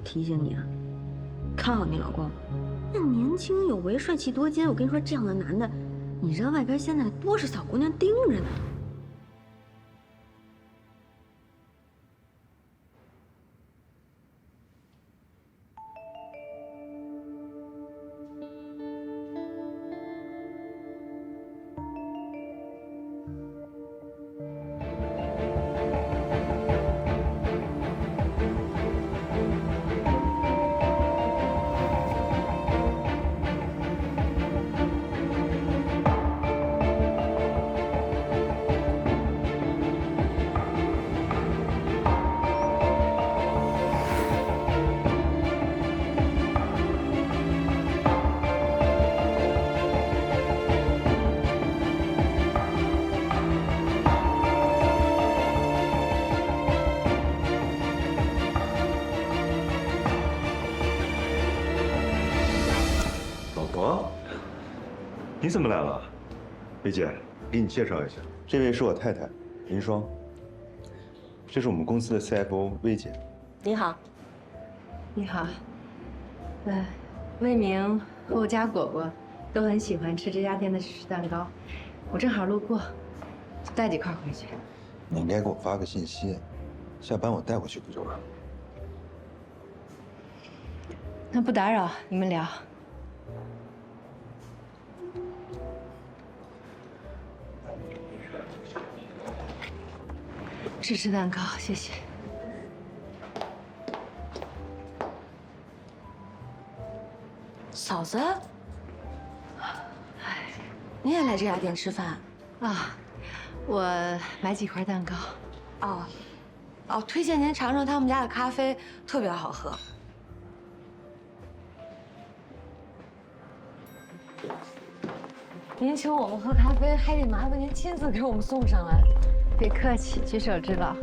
提醒你啊，看好你老公，那年轻有为、帅气多金。我跟你说，这样的男的，你知道外边现在多少小姑娘盯着呢。你怎么来了，薇姐？给你介绍一下，这位是我太太林双，这是我们公司的 CFO 薇姐。你好，你好，魏明和我家果果都很喜欢吃这家店的芝士蛋糕，我正好路过，带几块回去。你应该给我发个信息，下班我带过去不就完了？那不打扰，你们聊。芝士蛋糕，谢谢。嫂子，你也来这家店吃饭啊？我买几块蛋糕。哦，推荐您尝尝他们家的咖啡，特别好喝。您请我们喝咖啡，还得麻烦您亲自给我们送上来。别客气，举手之劳。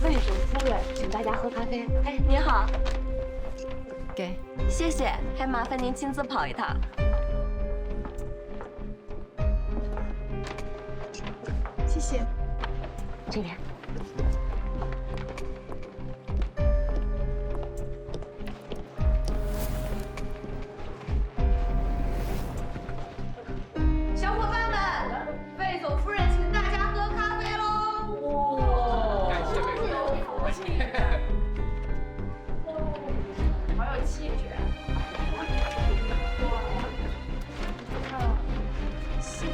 魏总夫人请大家喝咖啡。哎，您好，给，谢谢，还麻烦您亲自跑一趟。谢谢。这边。小伙伴们，魏总夫人请大家喝咖啡喽！哇，感谢魏总，好有气质。谢谢。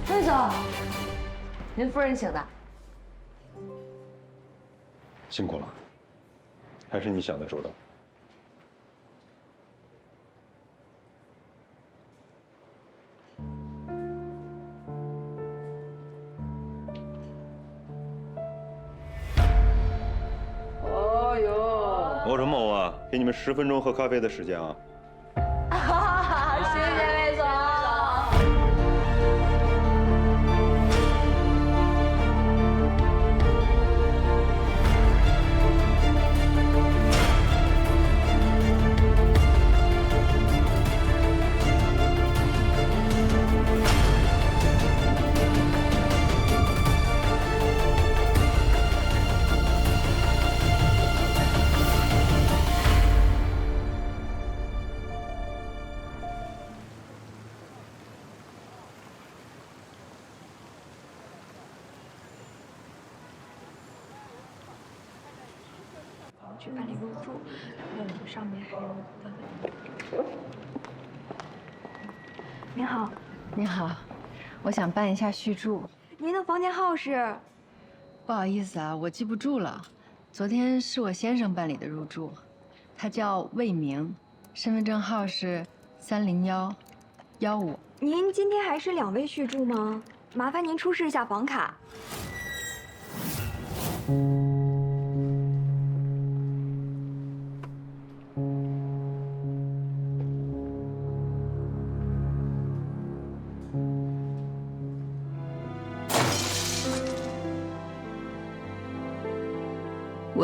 魏总，您夫人请的。辛苦了，还是你想的周到。哦呦，某陈某啊，给你们10分钟喝咖啡的时间啊。谢谢魏总。去办理入住，然后我们上面还有您好，你好，我想办一下续住。您的房间号是？不好意思啊，我记不住了。昨天是我先生办理的入住，他叫魏明，身份证号是30115。您今天还是2位续住吗？麻烦您出示一下房卡。我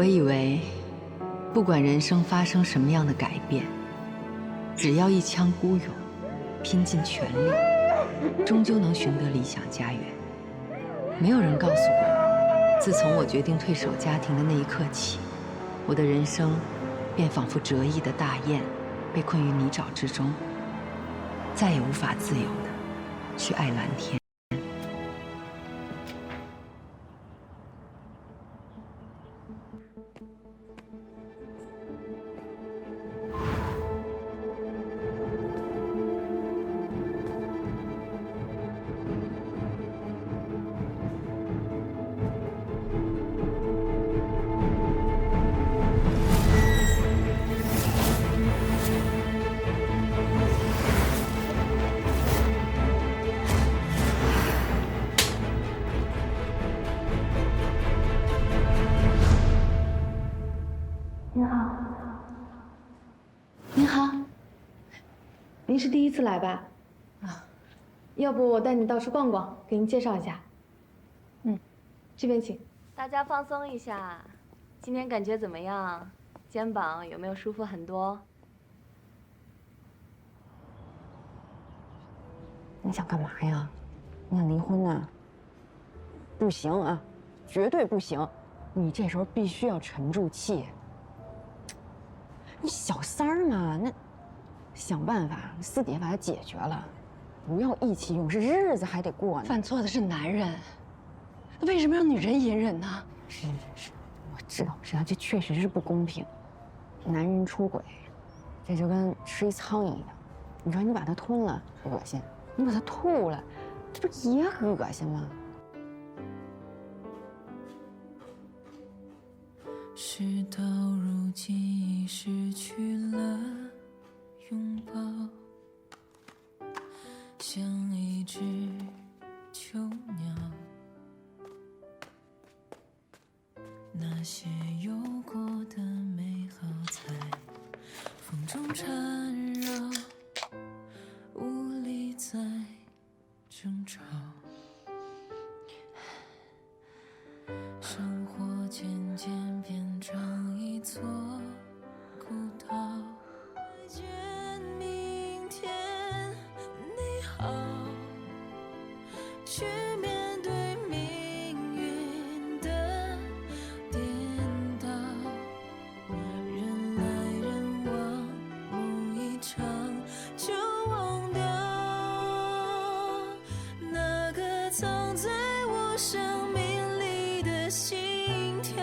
以为，不管人生发生什么样的改变，只要一腔孤勇，拼尽全力，终究能寻得理想家园。没有人告诉我，自从我决定退守家庭的那一刻起，我的人生便仿佛折翼的大雁，被困于泥沼之中，再也无法自由地去爱蓝天。您好，您好，您是第一次来吧？啊，要不我带你到处逛逛，给您介绍一下。这边请。大家放松一下，今天感觉怎么样？肩膀有没有舒服很多？你想干嘛呀？你想离婚呢？不行啊，绝对不行！你这时候必须要沉住气。你小三儿嘛，那想办法私底下把它解决了，不要意气用事，日子还得过呢。犯错的是男人，为什么让女人隐忍呢？是，我知道，这确实是不公平。男人出轨，这就跟吃一苍蝇一样。你说你把它吞了恶心，你把它吐了，这不也恶心吗？事到如今已失去了拥抱，像一只囚鸟。那些有过的美好在风中缠绕，无力再争吵。生活渐渐变成一座孤岛。再见明天，你好。去面对命运的颠倒，人来人往，梦一场就忘掉。那个藏在我生命里的心跳，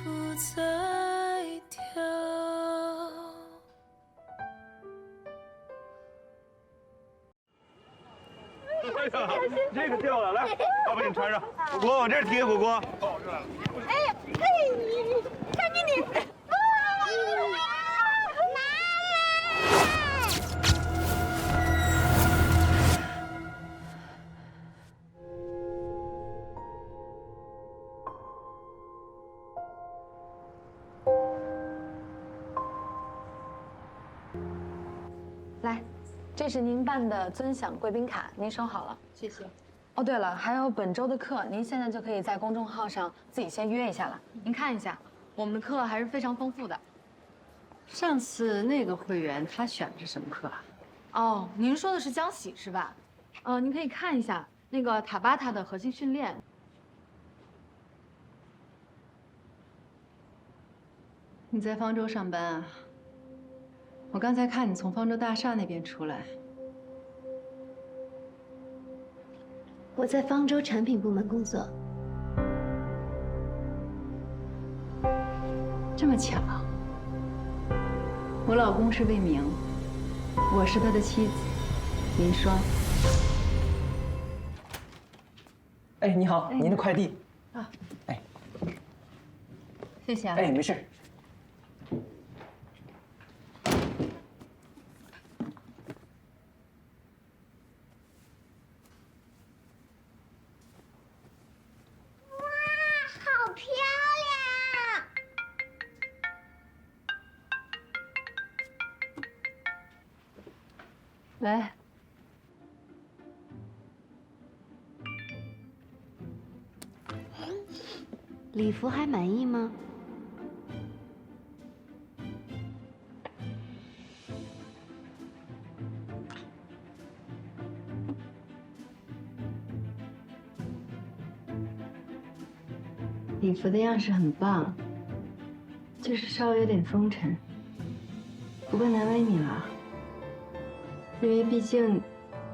不再跳。这个掉了，来，爸爸你穿上。果果往这儿贴，果果。来，这是您办的尊享贵宾卡，您收好了。谢谢。哦，对了，还有本周的课，您现在就可以在公众号上自己先约一下了。您看一下，我们的课还是非常丰富的。上次那个会员他选的是什么课啊？哦，您说的是江喜是吧？您可以看一下那个塔巴塔的核心训练。你在方舟上班啊？我刚才看你从方舟大厦那边出来。我在方舟产品部门工作。这么巧，我老公是魏明，我是他的妻子林双。哎，你好，您的快递。啊，哎，谢谢啊。哎，没事。喂，礼服还满意吗？礼服的样式很棒，就是稍微有点风尘，不过难为你了，因为毕竟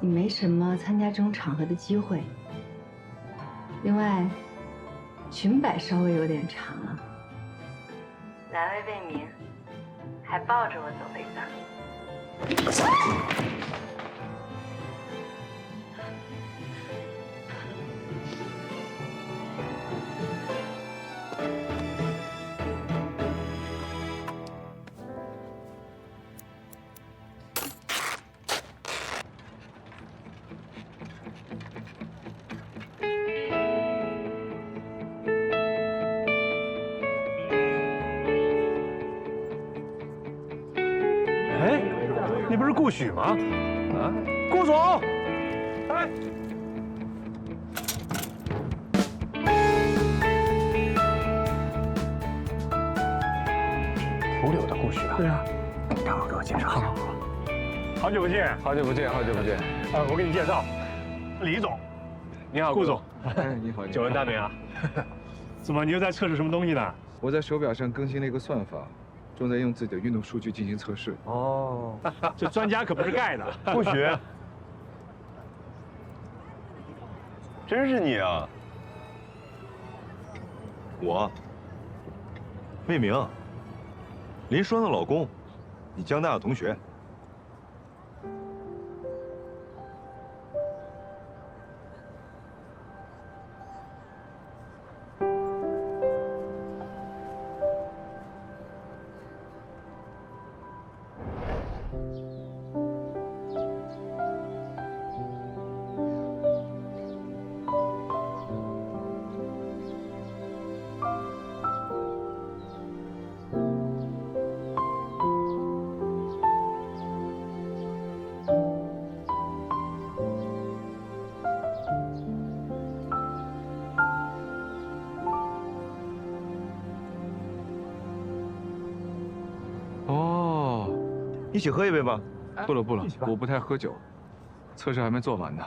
你没什么参加这种场合的机会。另外，裙摆稍微有点长啊。难为魏明，还抱着我走了一段。哎，你不是顾许吗？啊，顾总，哎，土柳的顾许啊？对啊，待会儿给我介绍。好，好久不见，好久不见，好久不见。我给你介绍，李总。你好，顾总。哎，你好，久闻大名啊！怎么，你又在测试什么东西呢？我在手表上更新了一个算法，正在用自己的运动数据进行测试。哦，这专家可不是盖的。顾许，真是你啊！我，魏明，林双的老公，你江大的同学。哦，一起喝一杯吧。不了不了，我不太喝酒，测试还没做完呢，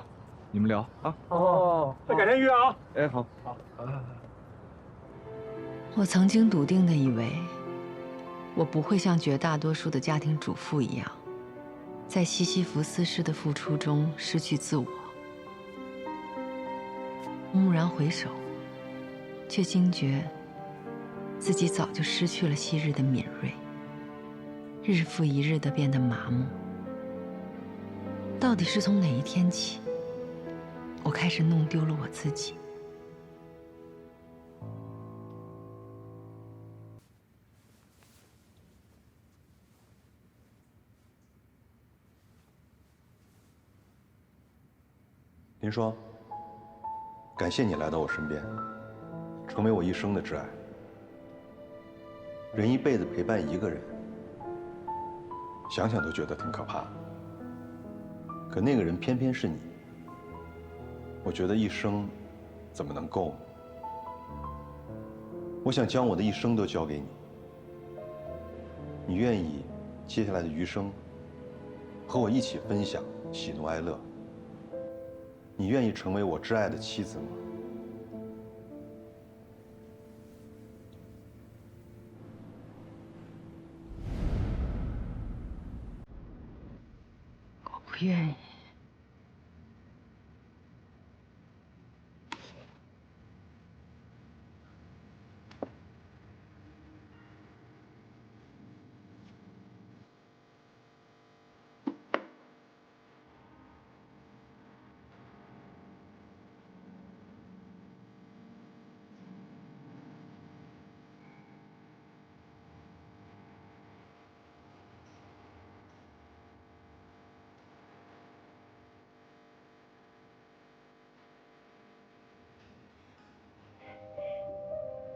你们聊啊。哦，那改天约啊。哎，好。我曾经笃定地以为，我不会像绝大多数的家庭主妇一样，在西西弗斯式的付出中失去自我。蓦然回首，却惊觉自己早就失去了昔日的敏锐，日复一日地变得麻木。到底是从哪一天起，我开始弄丢了我自己？林双，感谢你来到我身边，成为我一生的挚爱。人一辈子陪伴一个人，想想都觉得挺可怕的。可那个人偏偏是你，我觉得一生怎么能够呢？我想将我的一生都交给你，你愿意接下来的余生和我一起分享喜怒哀乐？你愿意成为我挚爱的妻子吗？我不愿意。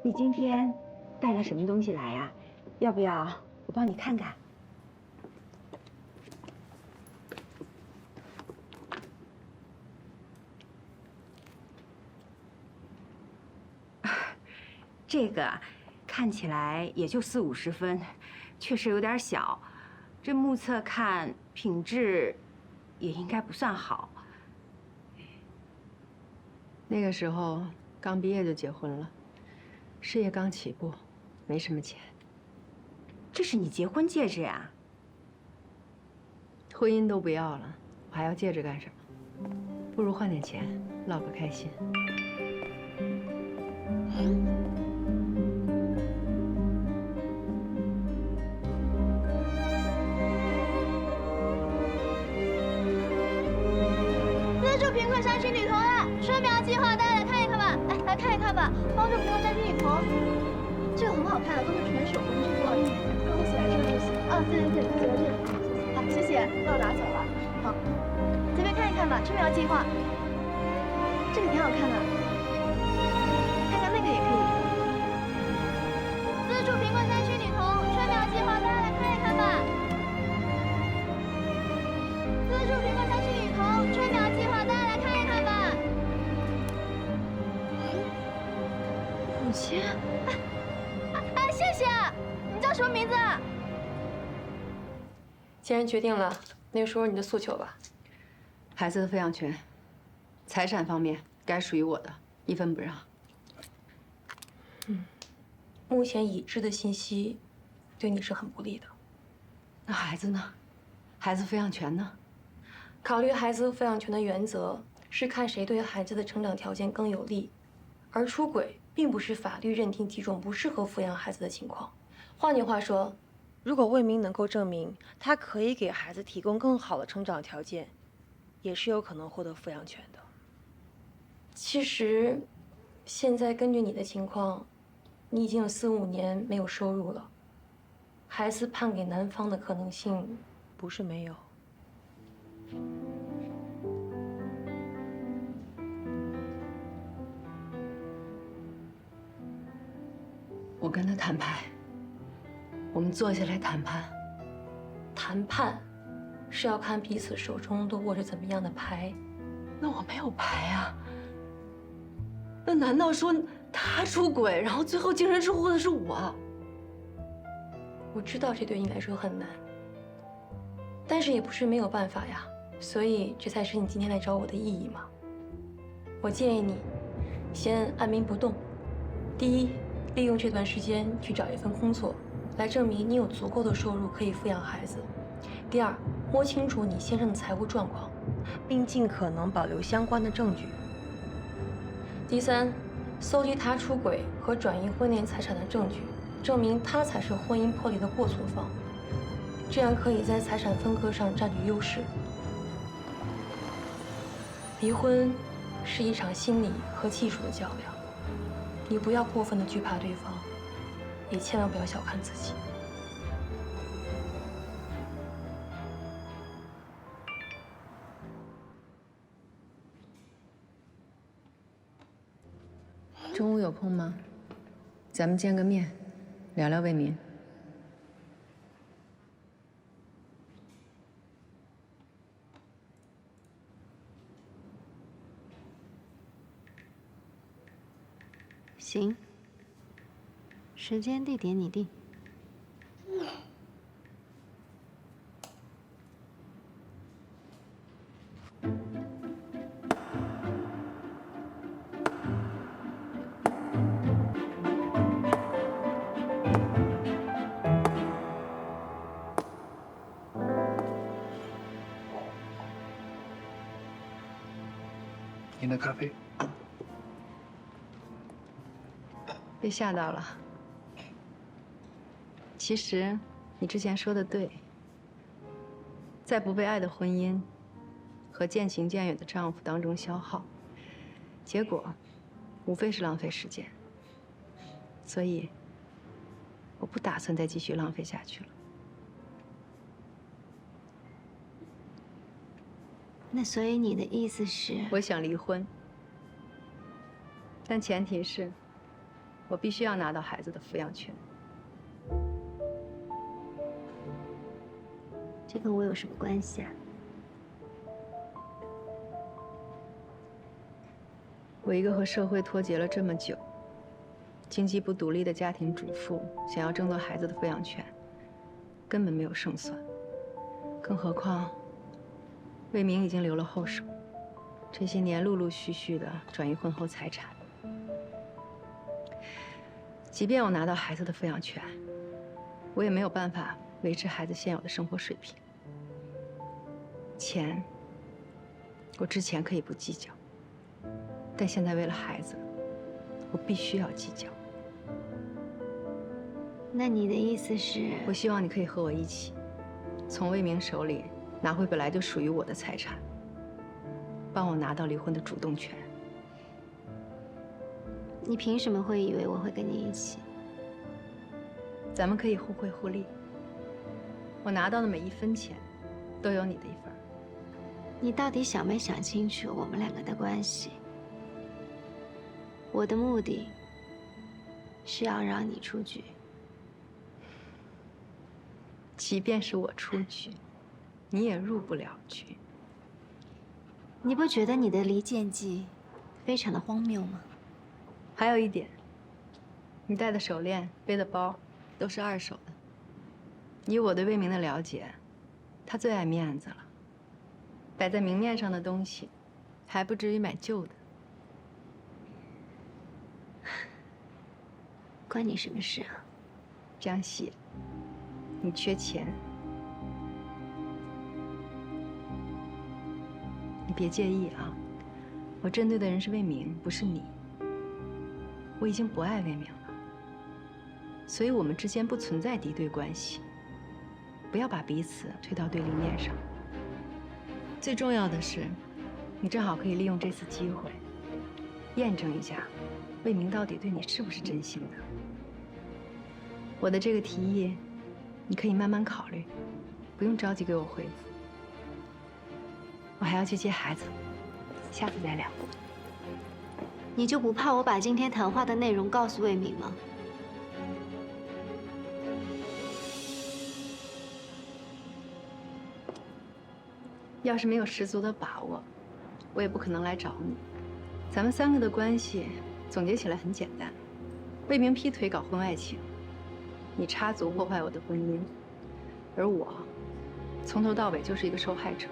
你今天带了什么东西来呀？要不要我帮你看看？这个看起来也就40、50分，确实有点小。这目测看品质也应该不算好。那个时候刚毕业就结婚了，事业刚起步，没什么钱。这是你结婚戒指呀？婚姻都不要了，我还要戒指干什么？不如换点钱，唠个开心。资助贫困山区女童了，春苗计划，大家来看一看吧，来看一看吧，帮助贫困山区女童。这个很好看的，都是纯手工制作的，然后写在这儿就行。啊，对，写在这里。好，谢谢，那我拿走了。好，随便看一看吧，春苗计划，这个挺好看的，看看那个也可以。资助贫困山区女童，春苗计划，大家来看一看吧。资助贫困山区女童，春苗计划，大家来看一看吧。母亲。谢谢，你叫什么名字啊？既然决定了，那就说说你的诉求吧。孩子的抚养权，财产方面该属于我的，1分不让。目前已知的信息，对你是很不利的。那孩子呢？孩子抚养权呢？考虑孩子抚养权的原则是看谁对孩子的成长条件更有利，而出轨并不是法律认定几种不适合抚养孩子的情况。换句话说，如果魏明能够证明他可以给孩子提供更好的成长条件，也是有可能获得抚养权的。其实，现在根据你的情况，你已经有4、5年没有收入了，孩子判给男方的可能性不是没有。我跟他摊牌，我们坐下来谈判。谈判是要看彼此手中都握着怎么样的牌。那我没有牌啊。那难道说他出轨，然后最后净身出户的是我？我知道这对你来说很难，但是也不是没有办法呀。所以这才是你今天来找我的意义嘛。我建议你先按兵不动。第一，利用这段时间去找一份工作，来证明你有足够的收入可以抚养孩子。第二，摸清楚你先生的财务状况，并尽可能保留相关的证据。第三，搜集他出轨和转移婚恋财产的证据，证明他才是婚姻破裂的过错方，这样可以在财产分割上占据优势。离婚是一场心理和技术的较量，你不要过分的惧怕对方，也千万不要小看自己。中午有空吗？咱们见个面，聊聊魏民。行，时间地点你定。您的咖啡。被吓到了。其实，你之前说的对，在不被爱的婚姻和渐行渐远的丈夫当中消耗，结果无非是浪费时间。所以，我不打算再继续浪费下去了。那所以你的意思是？我想离婚，但前提是，我必须要拿到孩子的抚养权。这跟我有什么关系啊？我一个和社会脱节了这么久，经济不独立的家庭主妇想要争夺孩子的抚养权，根本没有胜算。更何况，魏明已经留了后手，这些年陆陆续续的转移婚后财产。即便我拿到孩子的抚养权，我也没有办法维持孩子现有的生活水平。钱，我之前可以不计较，但现在为了孩子，我必须要计较。那你的意思是？我希望你可以和我一起，从魏明手里拿回本来就属于我的财产，帮我拿到离婚的主动权。你凭什么会以为我会跟你一起？咱们可以互惠互利。我拿到的每一分钱，都有你的一份。你到底想没想清楚我们两个的关系？我的目的是要让你出局。即便是我出局，你也入不了局。你不觉得你的离间计非常的荒谬吗？还有一点，你戴的手链、背的包，都是二手的。以我对魏明的了解，他最爱面子了。摆在明面上的东西，还不至于买旧的。关你什么事啊？江西，你缺钱，你别介意啊。我针对的人是魏明，不是你。我已经不爱魏明了，所以我们之间不存在敌对关系。不要把彼此推到对立面上。最重要的是，你正好可以利用这次机会，验证一下魏明到底对你是不是真心的。我的这个提议，你可以慢慢考虑，不用着急给我回复。我还要去接孩子，下次再聊。你就不怕我把今天谈话的内容告诉魏明吗？要是没有十足的把握，我也不可能来找你。咱们三个的关系总结起来很简单：魏明劈腿搞婚外情，你插足破坏我的婚姻，而我从头到尾就是一个受害者。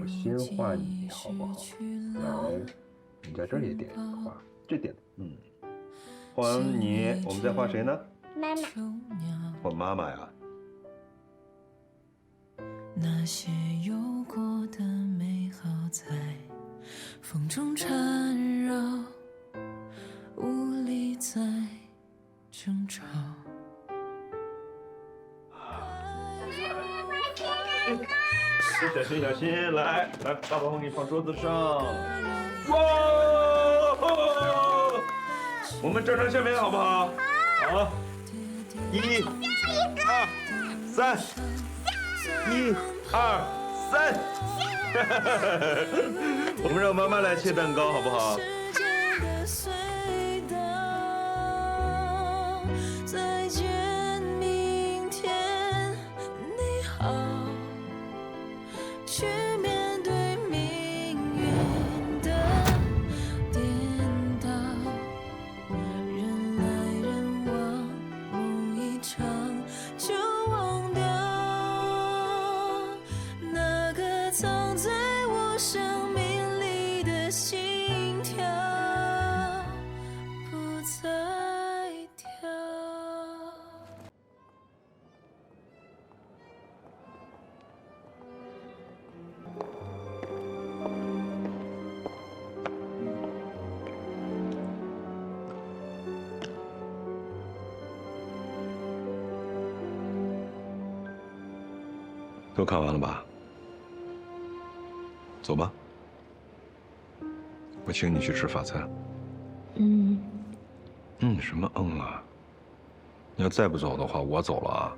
我先换你好不好？来，你在这里点画，这点，画完你，我们再画谁呢？妈妈。画妈妈呀。那些有过的美好在风中缠绕，无力再争吵。小心小心，来，爸爸帮你放桌子上。哇！我们正常下面好不好？好。1、2、3，1、2、3。我们让妈妈来切蛋糕好不好？再见，明天，你好。去面对命运的颠倒，人来人往，梦一场就忘掉那个藏在我生命里的心跳，不再跳。都看完了吧？走吧，我请你去吃法餐。什么啊？你要再不走的话，我走了啊。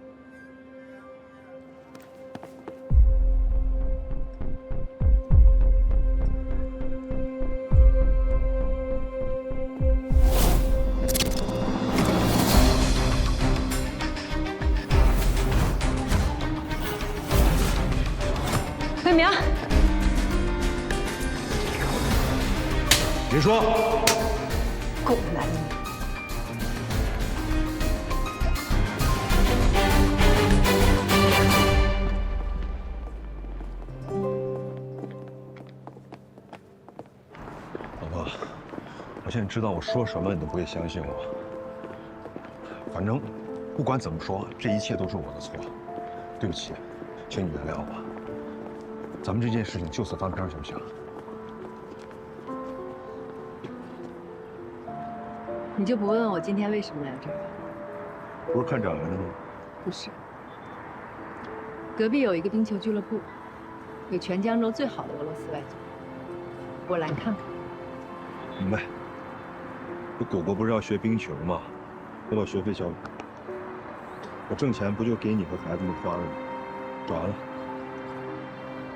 明，林说，狗男人！老婆，我现在知道我说什么你都不会相信我。反正不管怎么说，这一切都是我的错，对不起，请你原谅我。咱们这件事情就此翻篇，行不行？你就不问我今天为什么来这儿？不是看展来的吗？不是，隔壁有一个冰球俱乐部，有全江州最好的俄罗斯外教，我来看看。明白。这果果不是要学冰球吗？我把学费交给他，我挣钱不就给你和孩子们花了吗？转完了，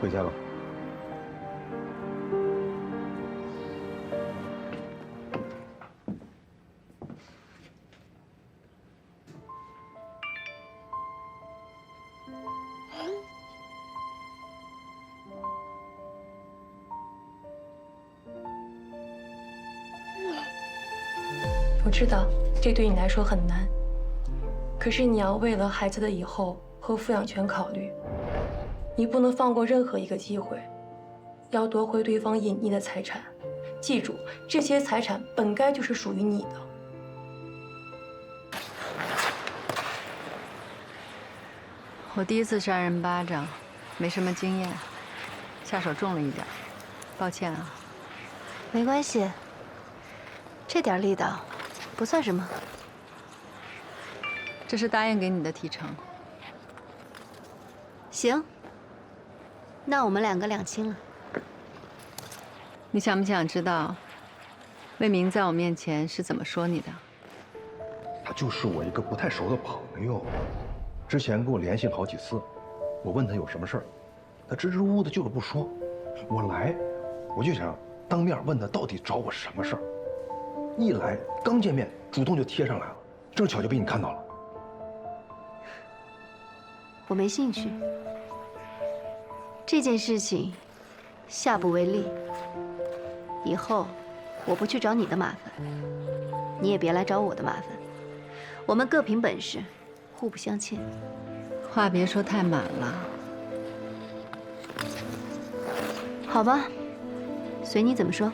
回家吧。我知道这对你来说很难，可是你要为了孩子的以后和抚养权考虑，你不能放过任何一个机会，要夺回对方隐匿的财产。记住，这些财产本该就是属于你的。我第一次扇人巴掌，没什么经验，下手重了一点，抱歉啊。没关系，这点力道不算什么。这是答应给你的提成。行，那我们两个两清了。你想不想知道，魏明在我面前是怎么说你的？他就是我一个不太熟的朋友，之前跟我联系了好几次，我问他有什么事儿，他支支吾吾的就是不说。我来，我就想当面问他到底找我什么事儿。一来刚见面，主动就贴上来了，正巧就被你看到了。我没兴趣。这件事情，下不为例。以后，我不去找你的麻烦，你也别来找我的麻烦。我们各凭本事，互不相欠。话别说太满了。好吧，随你怎么说。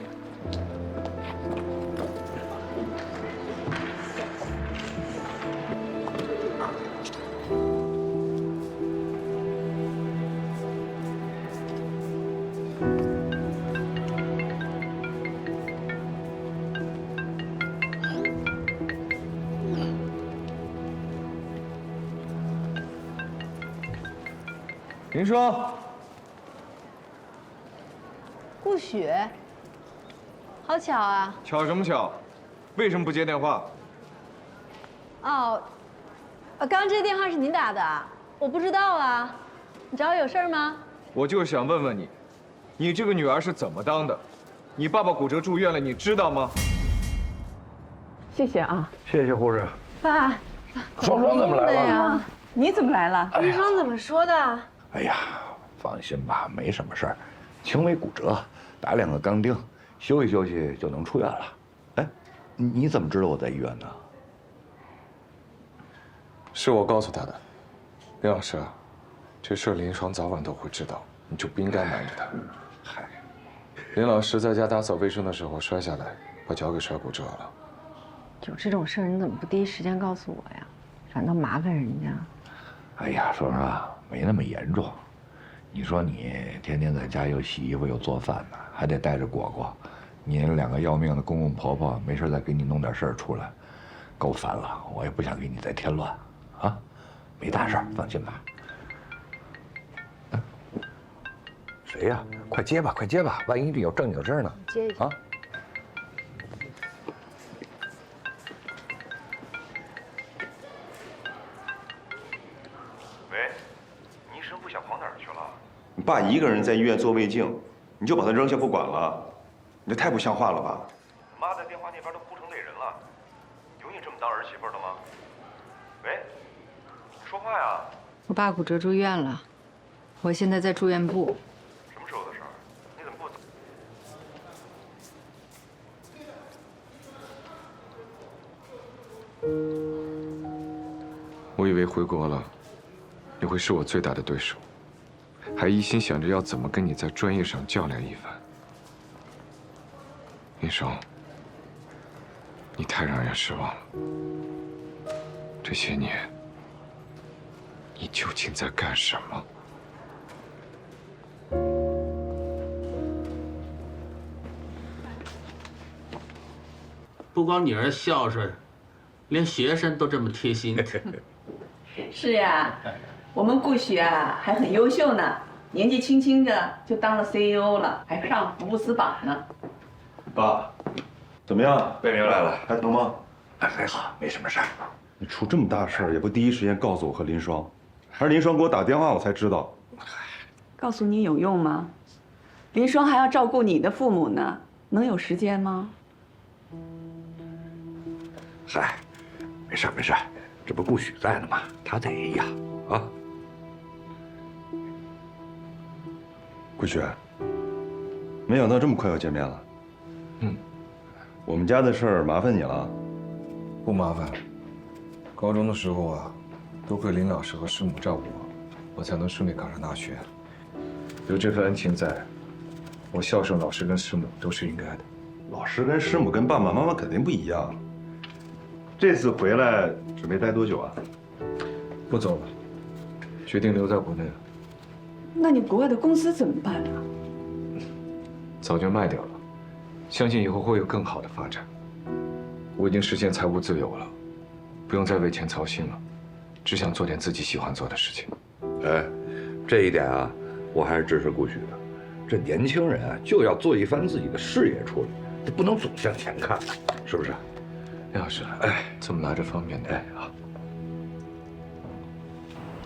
林说，顾许，好巧啊！巧什么巧？为什么不接电话？哦，刚刚这电话是你打的，我不知道啊。你找我有事吗？我就是想问问你，你这个女儿是怎么当的？你爸爸骨折住院了，你知道吗？谢谢啊，谢谢护士。爸，双双怎么来了？你怎么来了？医生怎么说的？哎呀，放心吧，没什么事儿，轻微骨折，打2个钢钉，休息休息就能出院了。哎，你怎么知道我在医院呢？是我告诉他的。林老师，这事林双早晚都会知道，你就不应该瞒着他。嗨，林老师在家打扫卫生的时候摔下来，把脚给摔骨折了。有这种事儿，你怎么不第一时间告诉我呀？反倒麻烦人家。哎呀，双双没那么严重。你说你天天在家又洗衣服又做饭呢，还得带着果果，你2个要命的公公婆婆没事再给你弄点事儿出来，够烦了。我也不想给你再添乱，啊，没大事儿，放心吧。谁呀？快接吧，快接吧，万一有正经事儿呢？接一下。啊。你爸一个人在医院做胃镜，你就把他扔下不管了，你这太不像话了吧？妈在电话那边都哭成泪人了，有你这么当儿媳妇的吗？喂，说话呀！我爸骨折住院了，我现在在住院部，我以为回国了，你会是我最大的对手，还一心想着要怎么跟你在专业上较量一番。林双，你太让人失望了。这些年，你究竟在干什么？不光女儿孝顺，连学生都这么贴心。是呀，我们顾许啊还很优秀呢，年纪轻轻的就当了 CEO 了，还上福布斯榜呢。爸，怎么样？贝明来了，还疼吗？还好，没什么事儿。你出这么大事儿也不第一时间告诉我和林双，还是林双给我打电话我才知道。告诉你有用吗？林双还要照顾你的父母呢，能有时间吗？嗨，没事没事，这不顾许在呢吗？他得呀，啊。顾许，没想到这么快要见面了。我们家的事儿麻烦你了。不麻烦。高中的时候啊，多亏林老师和师母照顾我，我才能顺利考上大学。有这份恩情在，我孝顺老师跟师母都是应该的。老师跟师母跟爸爸妈妈肯定不一样。这次回来准备待多久啊？不走了，决定留在国内了。那你国外的公司怎么办啊？早就卖掉了，相信以后会有更好的发展。我已经实现财务自由了，不用再为钱操心了，只想做点自己喜欢做的事情。哎，这一点啊，我还是支持顾许的。这年轻人啊，就要做一番自己的事业出来，不能总向前看，是不是？林老师，哎，这么拿着方便点啊。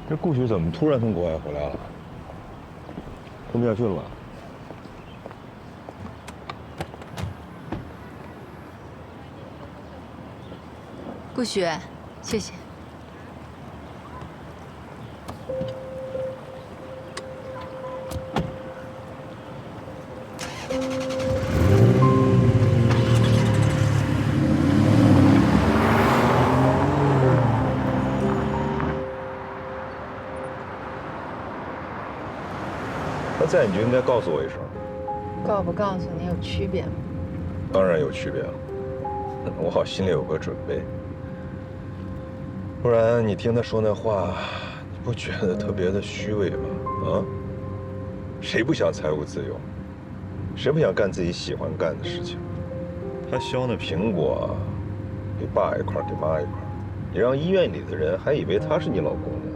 这顾许怎么突然从国外回来了？混不下去了吧？顾许，谢谢。他在你就应该告诉我一声。告不告诉你有区别吗？当然有区别了，我好心里有个准备。不然你听他说那话，你不觉得特别的虚伪吗？啊？谁不想财务自由？谁不想干自己喜欢干的事情？他削那苹果，给爸一块，给妈一块，你让医院里的人还以为他是你老公呢。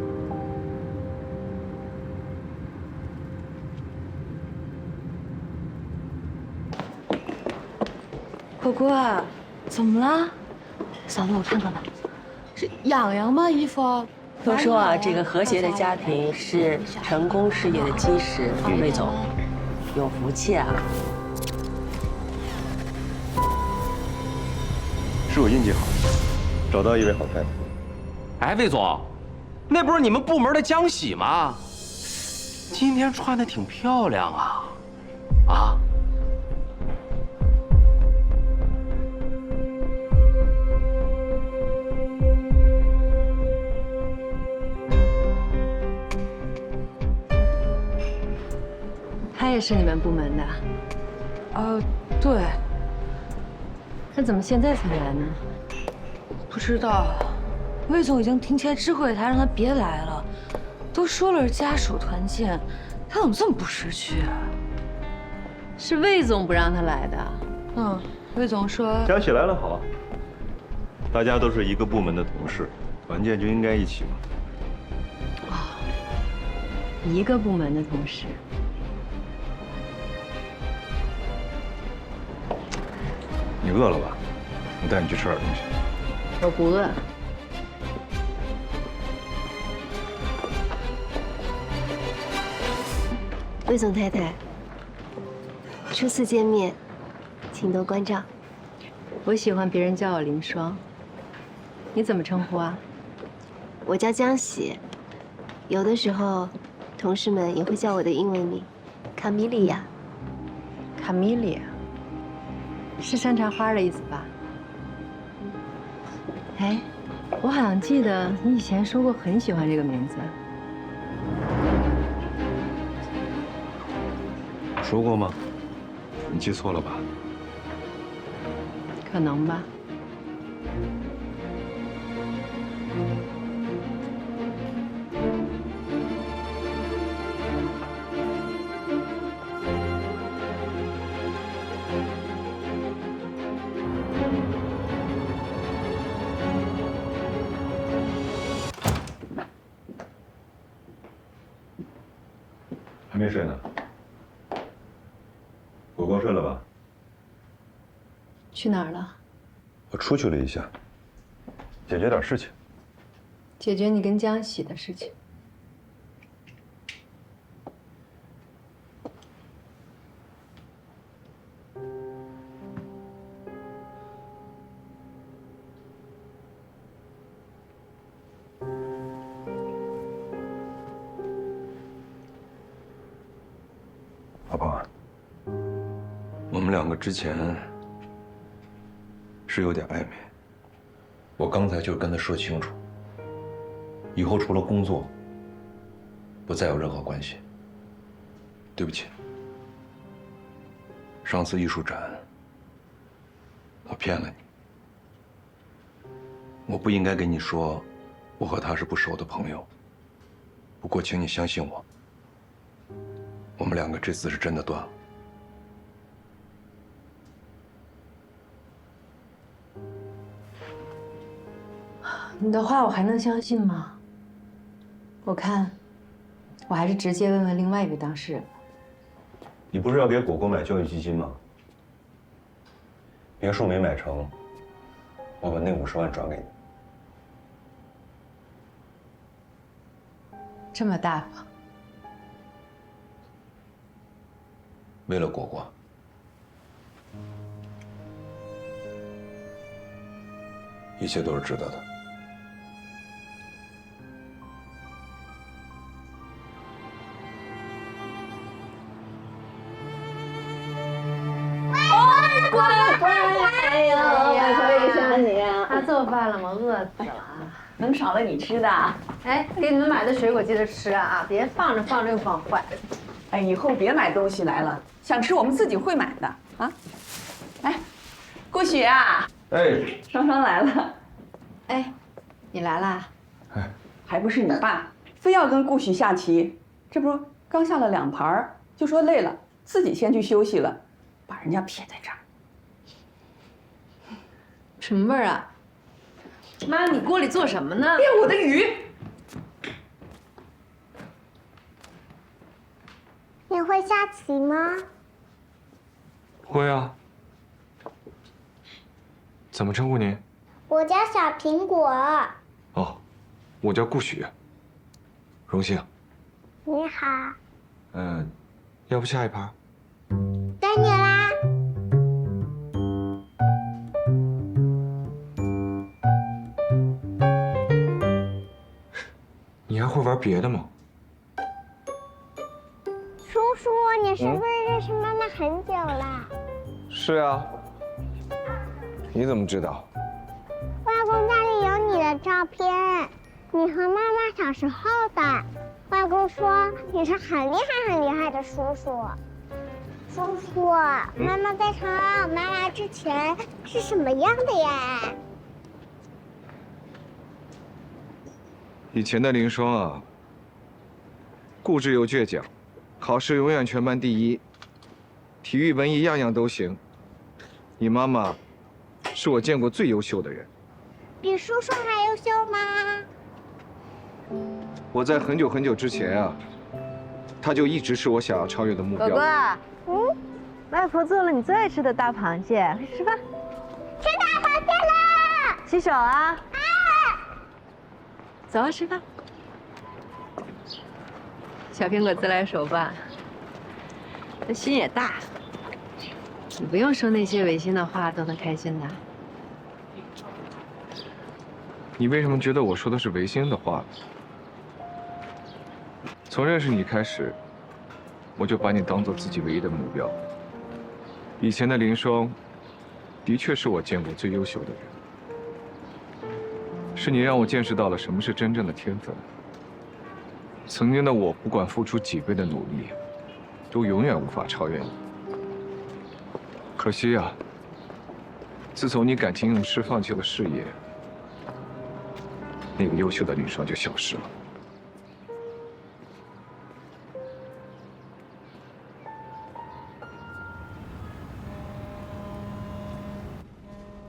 果果，怎么了？嫂子，我看看吧。是痒痒吗？衣服？都说啊，这个和谐的家庭是成功事业的基石。魏总，有福气啊！是我运气好，找到一位好太太。哎，魏总，那不是你们部门的江喜吗？今天穿的挺漂亮啊，啊？他也是你们部门的。对。他怎么现在才来呢？不知道，魏总已经提前知会他，让他别来了。都说了是家属团建，他怎么这么不识趣啊？是魏总不让他来的。魏总说江喜来了好，大家都是一个部门的同事，团建就应该一起嘛。一个部门的同事。你饿了吧？我带你去吃点东西。我不饿。魏总太太，初次见面，请多关照。我喜欢别人叫我林双，你怎么称呼啊？我叫江喜，有的时候同事们也会叫我的英文名卡米利亚。卡米利亚。是山茶花的意思吧？哎，我好像记得你以前说过很喜欢这个名字。说过吗？你记错了吧？可能吧。还没睡呢。果果睡了吧？去哪儿了？我出去了一下，解决点事情。解决你跟江喜的事情。老婆，我们两个之前是有点暧昧，我刚才就跟他说清楚，以后除了工作，不再有任何关系。对不起，上次艺术展，我骗了你，我不应该跟你说，我和他是不熟的朋友。不过，请你相信我。我们两个这次是真的断了。你的话我还能相信吗？我看，我还是直接问问另外一位当事人。你不是要给果果买教育基金吗？别墅没买成，我把那50万转给你。这么大方。为了果果，一切都是值得的。哎呦，我想你啊！他做饭了吗？饿死了啊！能少了你吃的？哎，给你们买的水果记得吃啊！别放着放着又放坏。哎，以后别买东西来了，想吃我们自己会买的啊！哎，顾雪啊！哎，双双来了。哎，你来啦？哎，还不是你爸非要跟顾许下棋，这不刚下了2盘，就说累了，自己先去休息了，把人家撇在这儿。什么味儿啊？妈，你锅里做什么呢？变我的鱼。你会下棋吗？会啊。怎么称呼您？我叫小苹果。哦，我叫顾许。荣幸。你好。要不下一盘？该你啦。你还会玩别的吗？叔叔，你是不是认识妈妈很久了？是啊。你怎么知道？外公家里有你的照片，你和妈妈小时候的。外公说你是很厉害很厉害的叔叔。叔叔，妈妈在成为我妈妈之前是什么样的呀？以前的林霜啊，固执又倔强，考试永远全班第1，体育文艺样样都行。你妈妈是我见过最优秀的人。比叔叔还优秀吗？我在很久很久之前啊，她就一直是我想要超越的目标。果果，外婆做了你最爱吃的大螃蟹，快去吃饭。吃大螃蟹啦！洗手啊！走啊，吃饭。小苹果自来熟吧？他心也大，你不用说那些违心的话都能开心的。你为什么觉得我说的是违心的话呢？从认识你开始，我就把你当做自己唯一的目标。以前的林霜，的确是我见过最优秀的人。是你让我见识到了什么是真正的天分。曾经的我，不管付出几倍的努力，都永远无法超越你。可惜啊，自从你感情用事放弃了事业，那个优秀的女生就消失了。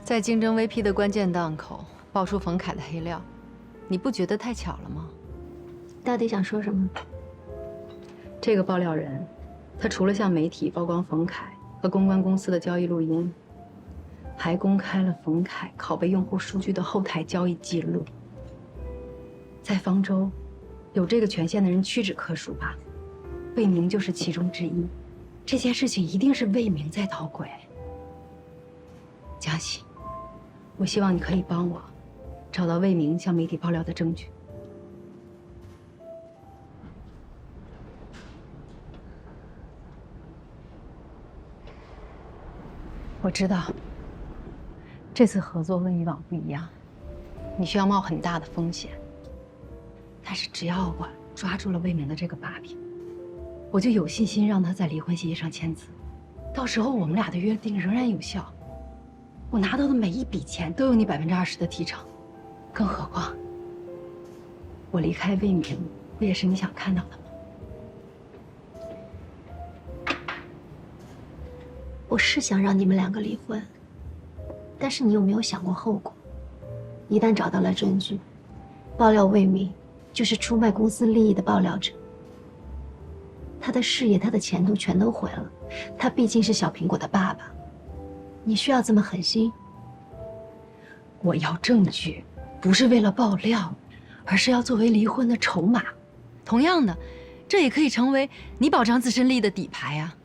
在竞争 VP 的关键档口爆出冯凯的黑料，你不觉得太巧了吗？到底想说什么？这个爆料人，他除了向媒体曝光冯凯和公关公司的交易录音，还公开了冯凯拷贝用户数据的后台交易记录。在方舟，有这个权限的人屈指可数吧？魏明就是其中之一。这件事情一定是魏明在捣鬼。江喜，我希望你可以帮我找到魏明向媒体爆料的证据。我知道，这次合作跟以往不一样，你需要冒很大的风险。但是只要我抓住了魏明的这个把柄，我就有信心让他在离婚协议上签字。到时候我们俩的约定仍然有效。我拿到的每一笔钱都有你20%的提成，更何况，我离开魏明，不也是你想看到的吗？我是想让你们两个离婚，但是你有没有想过后果？一旦找到了证据，爆料魏明就是出卖公司利益的爆料者，他的事业、他的前途全都毁了。他毕竟是小苹果的爸爸，你需要这么狠心？我要证据，不是为了爆料，而是要作为离婚的筹码。同样的，这也可以成为你保障自身利益的底牌啊。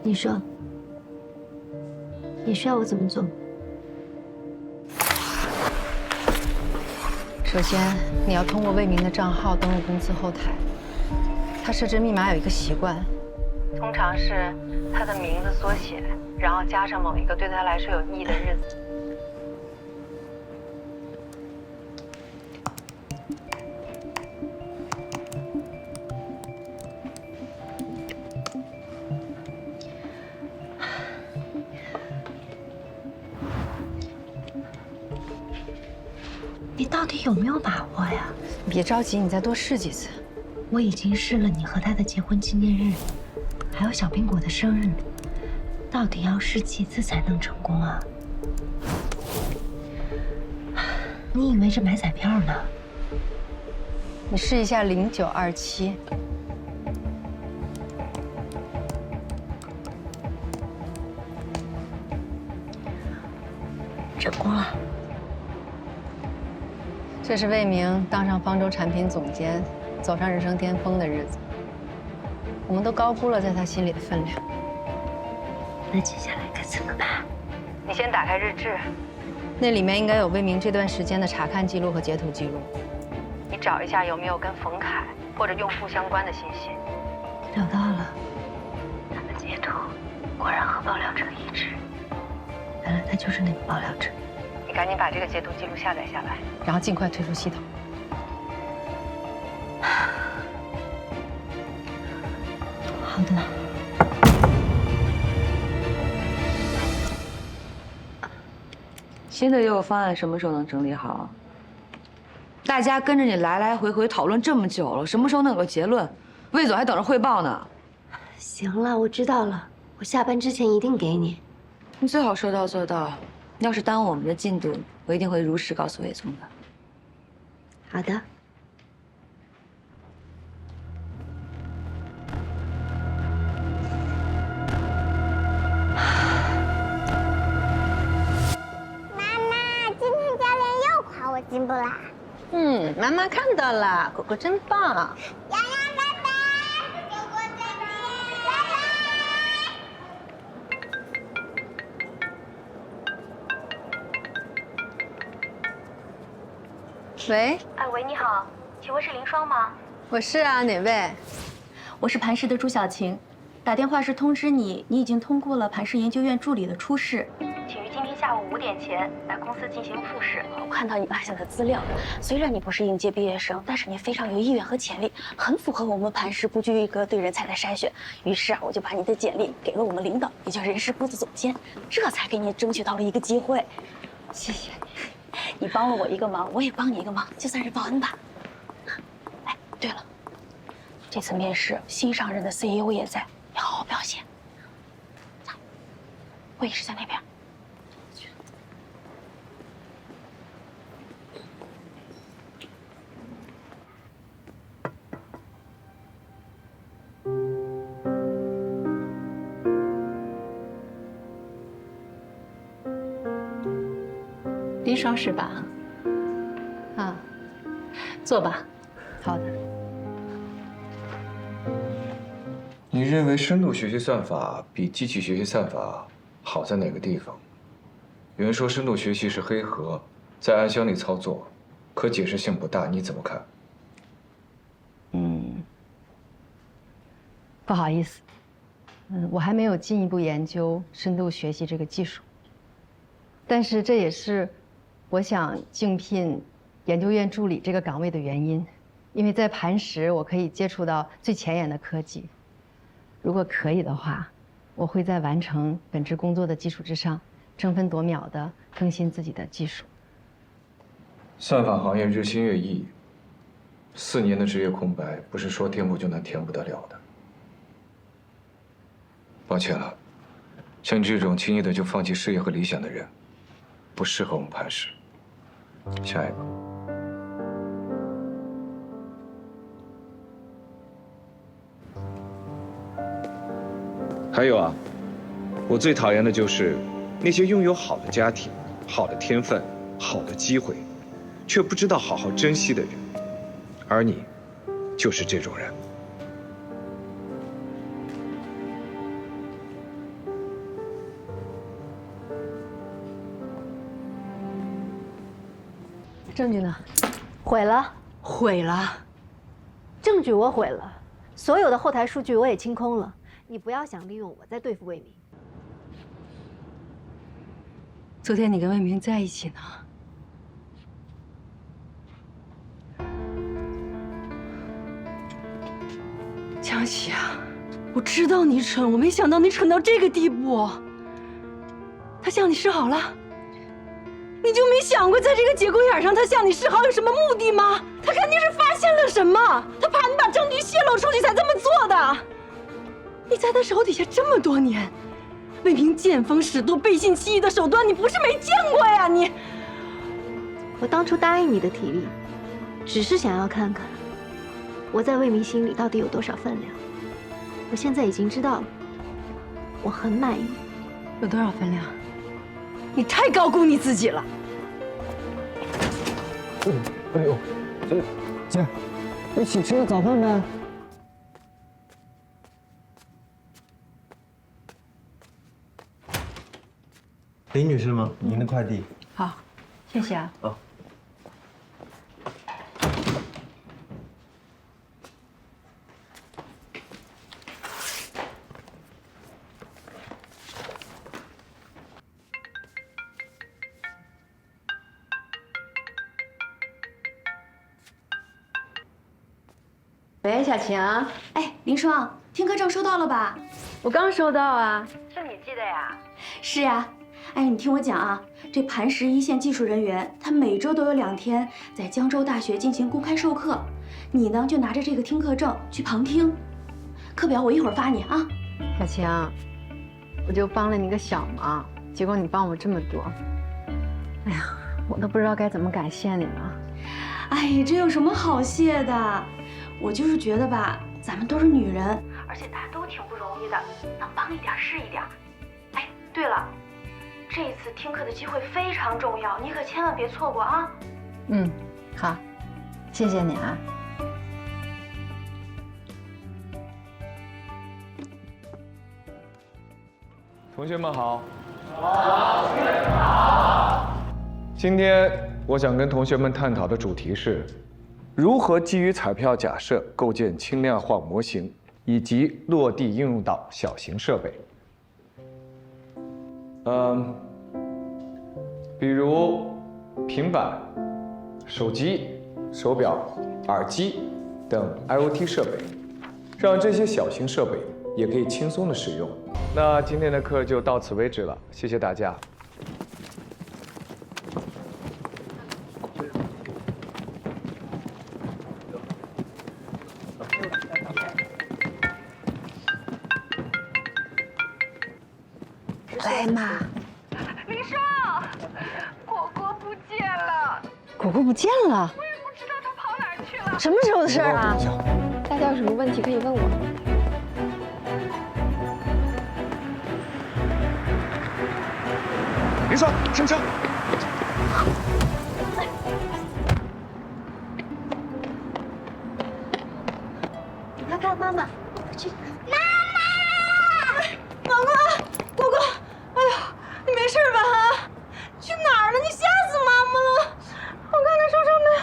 你说，你需要我怎么做？首先，你要通过魏明的账号登录公司后台。他设置密码有一个习惯，通常是他的名字缩写，然后加上某一个对他来说有意义的日子。你到底有没有把握呀？别着急，你再多试几次。我已经试了你和他的结婚纪念日，还有小苹果的生日，到底要试几次才能成功啊？你以为这买彩票呢？你试一下0927。成功了。这是魏明当上方舟产品总监，走上人生巅峰的日子。我们都高估了在他心里的分量。那接下来该怎么办？你先打开日志，那里面应该有魏明这段时间的查看记录和截图记录。你找一下有没有跟冯凯或者用户相关的信息。找到了，他的截图果然和爆料者一致，原来他就是那个爆料者。你赶紧把这个截图记录下载下来，然后尽快退出系统。好的。新的业务方案什么时候能整理好？大家跟着你来来回回讨论这么久了，什么时候能有个结论？魏总还等着汇报呢。行了，我知道了，我下班之前一定给你。你最好说到做到。要是耽误我们的进度，我一定会如实告诉魏总的。好的。妈妈，今天教练又夸我进步啦。妈妈看到了，果果真棒。洋洋，拜拜，果果再见，拜拜。喂，喂，你好，请问是林双吗？我是啊，哪位？我是磐石的朱小晴，打电话是通知你已经通过了磐石研究院助理的初试，请于今天下午5点前来公司进行复试。我看到你落下的资料，虽然你不是应届毕业生，但是你非常有意愿和潜力，很符合我们磐石不拘一格对人才的筛选。于是我就把你的简历给了我们领导，也就是人事部的总监，这才给你争取到了一个机会。谢谢你，你帮了我一个忙，我也帮你一个忙，就算是报恩吧。哎，对了，这次面试新上任的 CEO 也在，要好好表现。会议室在那边。林爽是吧？啊，坐吧。好的。你认为深度学习算法比机器学习算法好在哪个地方？有人说深度学习是黑盒，在暗箱里操作，可解释性不大，你怎么看？不好意思，我还没有进一步研究深度学习这个技术。但是这也是我想竞聘研究院助理这个岗位的原因，因为在磐石我可以接触到最前沿的科技。如果可以的话，我会在完成本职工作的基础之上，争分夺秒地更新自己的技术。算法行业日新月异，4年的职业空白不是说填补就能填补得了的。抱歉了，像你这种轻易的就放弃事业和理想的人，不适合我们磐石。下一个。还有啊，我最讨厌的就是那些拥有好的家庭、好的天分、好的机会，却不知道好好珍惜的人，而你，就是这种人。证据呢？毁了，毁了。证据我毁了，所有的后台数据我也清空了。你不要想利用我在对付魏明。昨天你跟魏明在一起呢。江喜啊，我知道你蠢，我没想到你蠢到这个地步。他向你示好了？你就没想过，在这个节骨眼上，他向你示好有什么目的吗？他肯定是发现了什么，他怕你把证据泄露出去才这么做的。你在他手底下这么多年，魏明见风使舵、背信弃义的手段，你不是没见过呀？你，我当初答应你的提议，只是想要看看我在魏明心里到底有多少分量。我现在已经知道了，我很满意。有多少分量？你太高估你自己了。哎呦，姐，一起吃个早饭呗。林女士吗？您的快递。好，谢谢啊。哦。喂，小晴。哎，林双，听课证收到了吧？我刚收到啊。是你寄的呀？是呀。哎，你听我讲啊，这磐石一线技术人员，他每周都有2天在江州大学进行公开授课。你呢，就拿着这个听课证去旁听。课表我一会儿发你啊。小晴，我就帮了你个小忙，结果你帮我这么多，哎呀，我都不知道该怎么感谢你了。哎，这有什么好谢的？我就是觉得吧，咱们都是女人，而且大家都挺不容易的，能帮一点是一点。哎，对了，这次听课的机会非常重要，你可千万别错过啊！嗯，好，谢谢你啊。同学们好。好，同学们好。今天我想跟同学们探讨的主题是，如何基于彩票假设构建轻量化模型，以及落地应用到小型设备。比如平板、手机、手表、耳机等 IoT 设备，让这些小型设备也可以轻松的使用。那今天的课就到此为止了，谢谢大家。来嘛，林少，果果不见了。果果不见了？我也不知道他跑哪儿去了。什么时候的事儿啊？大家有什么问题可以问我。林爽，上车。你快看妈妈，去。毛哥，果果，哎呦，你没事吧？啊，去哪儿了？你吓死妈妈了！我看看手上没有。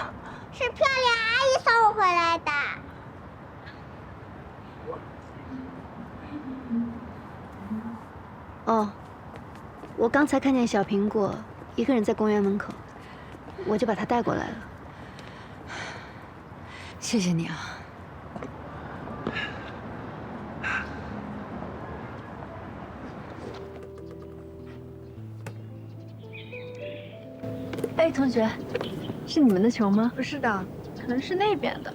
是漂亮阿姨送我回来的。哦，我刚才看见小苹果一个人在公园门口，我就把她带过来了。谢谢你啊。哎，同学，是你们的球吗？不是的，可能是那边的。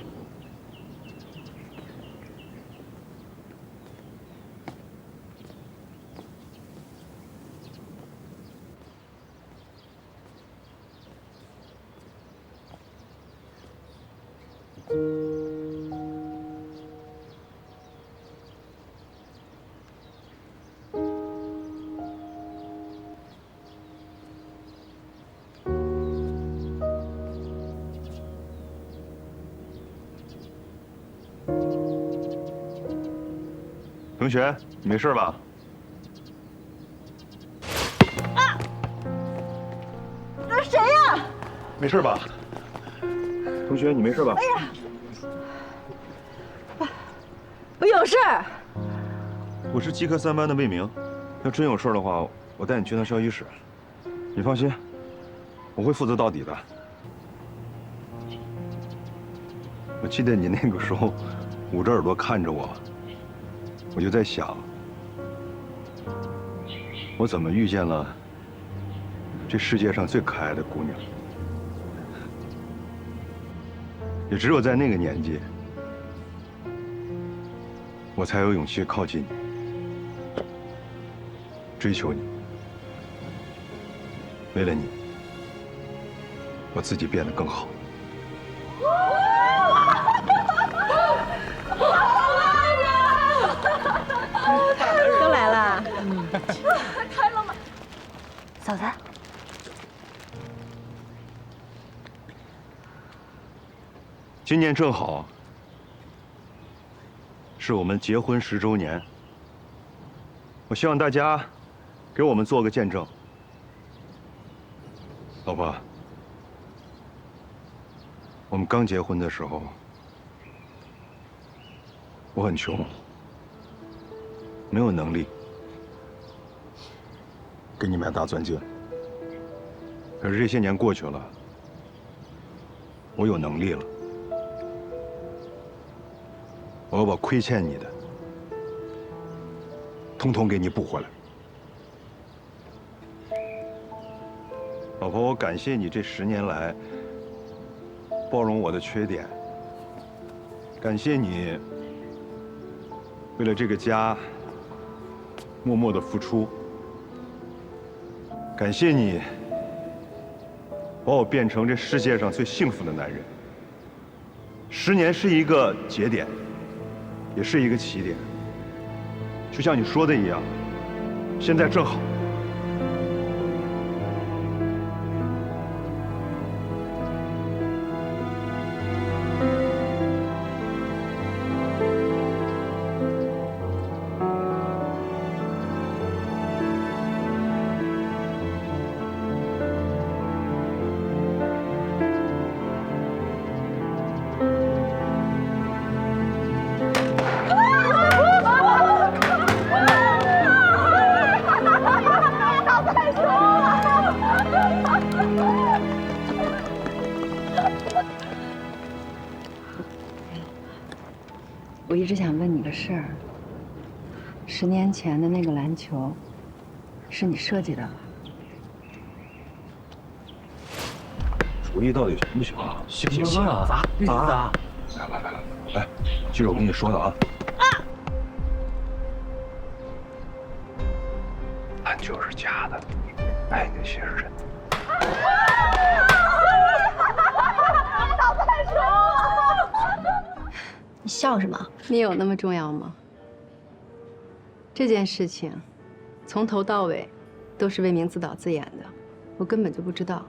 同学，你没事吧？那谁呀？没事吧？同学，你没事吧？哎呀，我有事儿。我是基科3班的魏明，要真有事的话，我带你去趟校医室。你放心，我会负责到底的。我记得你那个时候捂着耳朵看着我，我就在想，我怎么遇见了这世界上最可爱的姑娘？也只有在那个年纪，我才有勇气靠近你，追求你。为了你，我自己变得更好。都来了。开了吗？嫂子，今年正好是我们结婚10周年，我希望大家给我们做个见证。老婆，我们刚结婚的时候，我很穷，没有能力给你买大钻戒。可是这些年过去了，我有能力了，我要把亏欠你的，统统给你补回来。老婆，我感谢你这10年来包容我的缺点，感谢你为了这个家默默的付出，感谢你把我变成这世界上最幸福的男人。10年是一个节点，也是一个起点，就像你说的一样，现在正好。啊！我一直想问你个事儿。10年前的那个篮球，是你设计的吧？主意到底行不行啊？行，砸，必须砸！来，记住我跟你说的啊。篮球是假的，爱那些是真的。你笑什么？你有那么重要吗？这件事情，从头到尾，都是魏明自导自演的，我根本就不知道。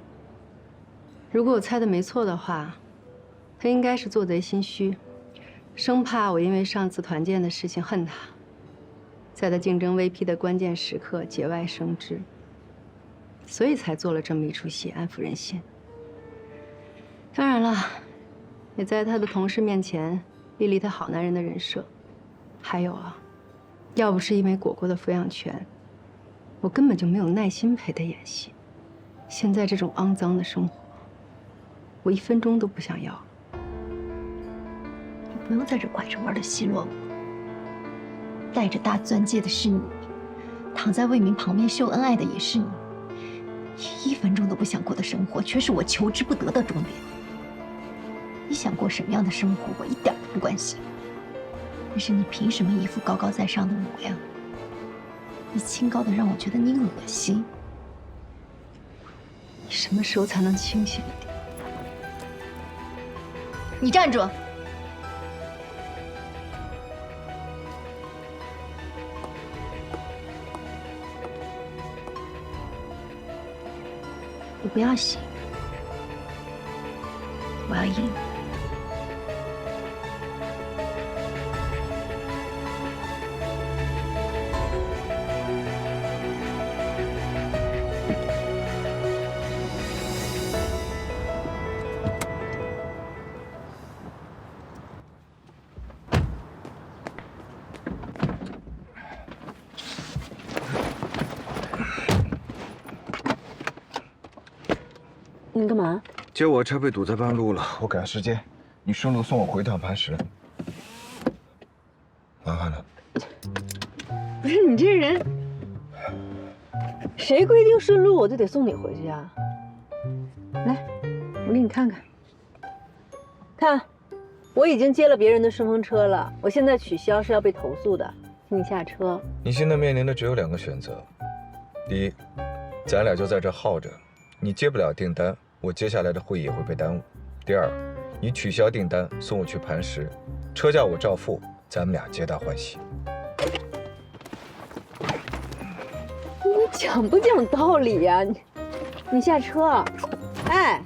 如果我猜的没错的话，他应该是做贼心虚，生怕我因为上次团建的事情恨他，在他竞争 VP 的关键时刻节外生枝，所以才做了这么一出戏安抚人心。当然了，也在他的同事面前立立他好男人的人设。还有啊，要不是因为果果的抚养权，我根本就没有耐心陪他演戏。现在这种肮脏的生活，我1分钟都不想要。你不用在这拐着弯的奚落我。戴着大钻戒的是你，躺在魏明旁边秀恩爱的也是你，1分钟都不想过的生活，却是我求之不得的终点。你想过什么样的生活，我一点都不关心。但是你凭什么一副高高在上的模样？你清高的让我觉得你恶心。你什么时候才能清醒一点？你站住！你不要醒，我要赢。你干嘛？接我车被堵在半路了，我赶时间，你顺路送我回趟磐石。麻烦了。不是你这人，谁规定顺路我就得送你回去啊？来，我给你看看。看，我已经接了别人的顺风车了，我现在取消是要被投诉的，请你下车。你现在面临的只有2个选择：第一，咱俩就在这耗着，你接不了订单，我接下来的会议也会被耽误；第二，你取消订单，送我去磐石，车价我照付，咱们俩皆大欢喜。你讲不讲道理呀？你下车。哎，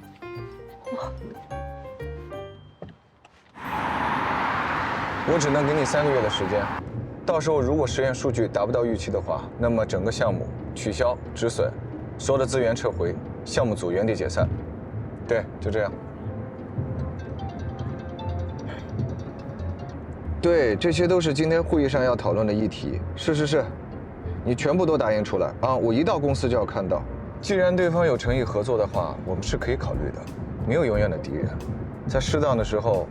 我只能给你3个月的时间，到时候如果实验数据达不到预期的话，那么整个项目取消止损，所有的资源撤回，项目组原地解散。对，就这样。对，这些都是今天会议上要讨论的议题。是，你全部都打印出来啊！我一到公司就要看到。既然对方有诚意合作的话，我们是可以考虑的。没有永远的敌人，在适当的时候，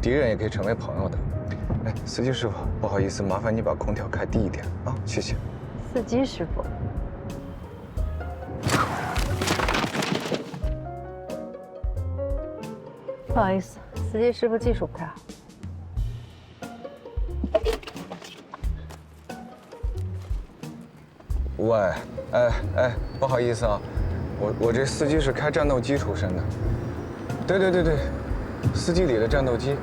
敌人也可以成为朋友的。哎，司机师傅，不好意思，麻烦你把空调开低一点啊，谢谢。司机师傅。不好意思，司机师傅技术不太好。喂，哎，不好意思啊，我这司机是开战斗机出身的。对，司机里的战斗机。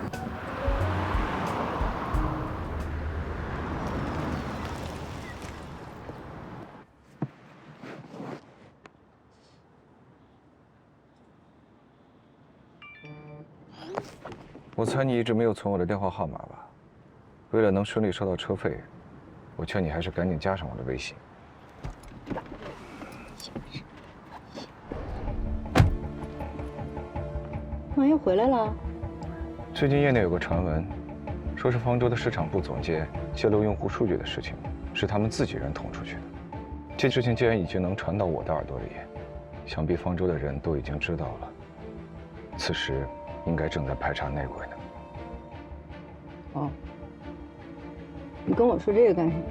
我猜你一直没有存我的电话号码吧？为了能顺利收到车费，我劝你还是赶紧加上我的微信。干嘛又回来了？最近业内有个传闻，说是方舟的市场部总监泄露用户数据的事情，是他们自己人捅出去的。这事情既然已经能传到我的耳朵里，想必方舟的人都已经知道了。此时应该正在排查内鬼呢。哦，你跟我说这个干什么？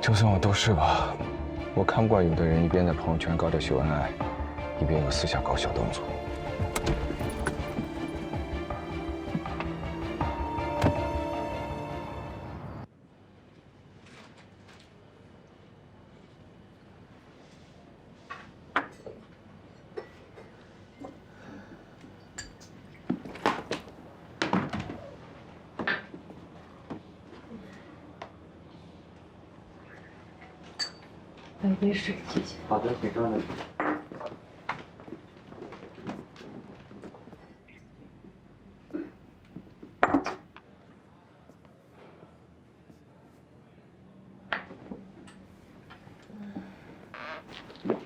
就算我都是吧，我看不惯有的人一边在朋友圈搞着秀恩爱，一边又私下搞小动作。来杯水，谢谢。好的，请稍等。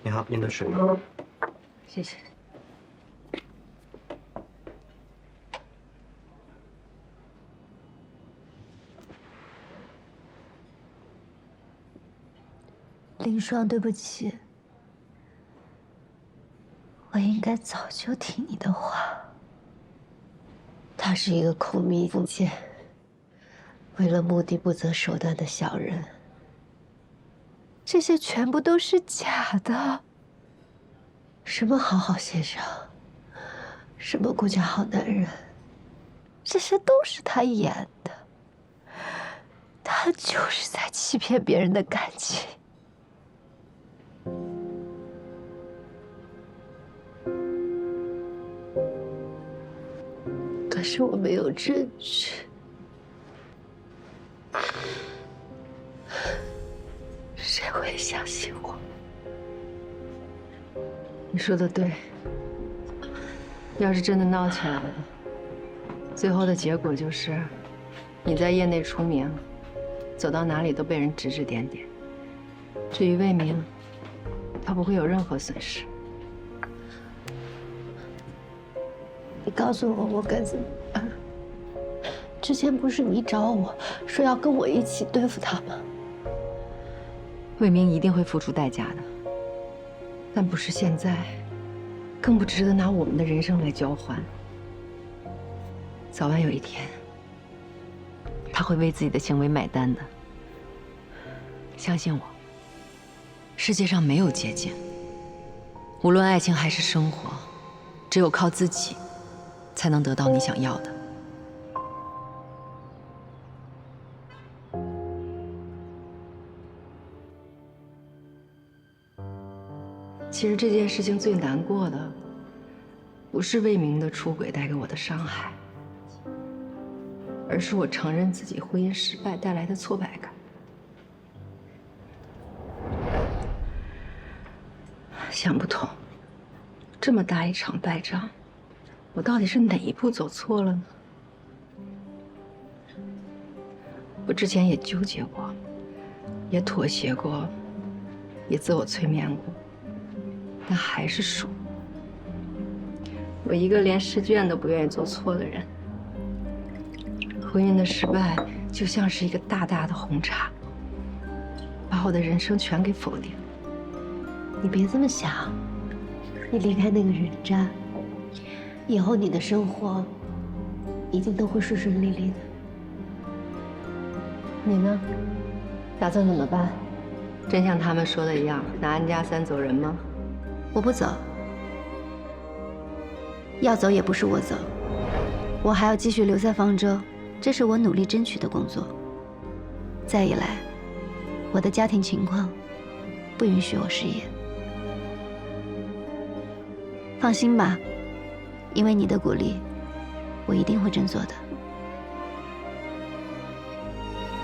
你好，您的水。谢谢。林霜，对不起，我应该早就听你的话。他是一个口蜜腹剑、为了目的不择手段的小人。这些全部都是假的。什么好好先生，什么顾家好男人，这些都是他演的。他就是在欺骗别人的感情。可是我没有证据，谁会相信我？你说的对，要是真的闹起来了，最后的结果就是你在业内出名，走到哪里都被人指指点点。至于魏明，他不会有任何损失。你告诉我，我该怎么办？之前不是你找我说要跟我一起对付他吗？魏明一定会付出代价的，但不是现在，更不值得拿我们的人生来交换。早晚有一天，他会为自己的行为买单的。相信我，世界上没有捷径，无论爱情还是生活，只有靠自己，才能得到你想要的。其实这件事情最难过的，不是魏明的出轨带给我的伤害，而是我承认自己婚姻失败带来的挫败感。想不通，这么大一场败仗，我到底是哪一步走错了呢？我之前也纠结过，也妥协过，也自我催眠过，但还是输。我一个连试卷都不愿意做错的人，婚姻的失败就像是一个大大的红叉，把我的人生全给否定。你别这么想，你离开那个人渣，以后你的生活一定都会顺顺利利的。你呢？打算怎么办？真像他们说的一样，拿安家3走人吗？我不走，要走也不是我走，我还要继续留在方舟，这是我努力争取的工作。再一来，我的家庭情况不允许我失业。放心吧，因为你的鼓励，我一定会振作的。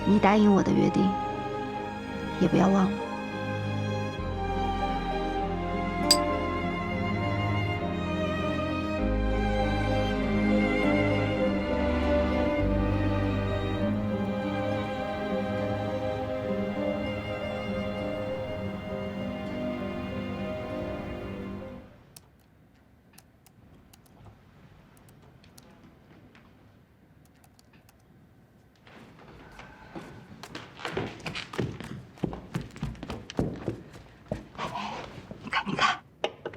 你答应我的约定，也不要忘了。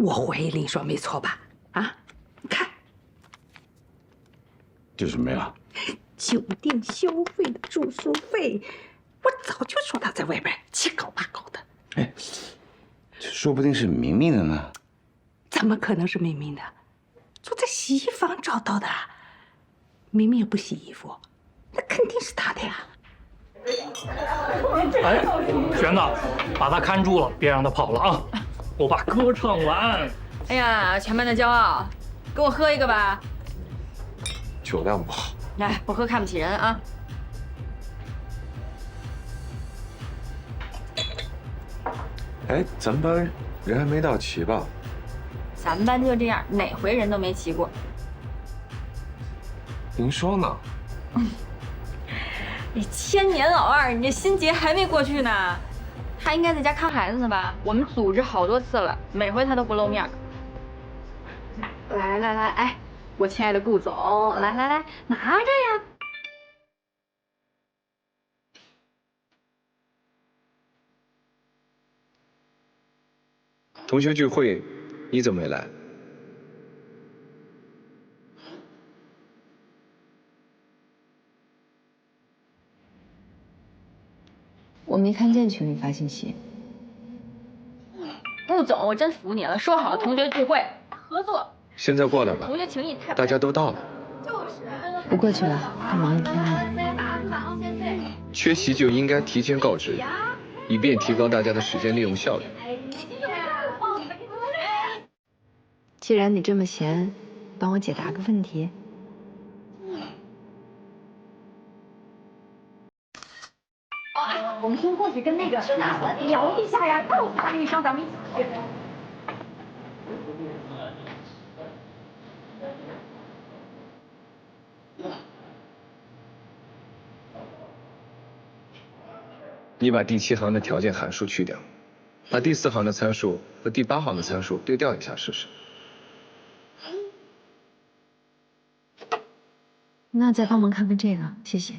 我怀疑林霜没错吧？啊，你看，这什么呀？酒店消费的住宿费，我早就说他在外边七搞八搞的。哎，这说不定是明明的呢。怎么可能是明明的？就在洗衣房找到的。明明也不洗衣服，那肯定是他的呀。哎，玄子，把他看住了，别让他跑了啊！我把歌唱完。哎呀，全班的骄傲，给我喝一个吧。酒量不好。来，不喝看不起人啊。哎，咱们班人还没到齐吧？咱们班就这样，哪回人都没齐过。您说呢？你千年老二，你这心结还没过去呢。他应该在家看孩子呢吧？我们组织好多次了，每回他都不露面。来，哎，我亲爱的顾总，来，拿着呀。同学聚会，你怎么没来？我没看见群里发信息。顾总，我真服你了，说好了同学聚会合作，现在过来吧，同学情谊太……大家都到了。不过去了，干忙一天了。缺席就应该提前告知，以便提高大家的时间利用效率。既然你这么闲，帮我解答个问题。我们先过去跟那个聊一下呀，告诉他一声，咱们一起去。你把第7行的条件函数去掉，把第4行的参数和第8行的参数对调一下试试。那再帮忙看看这个，谢谢。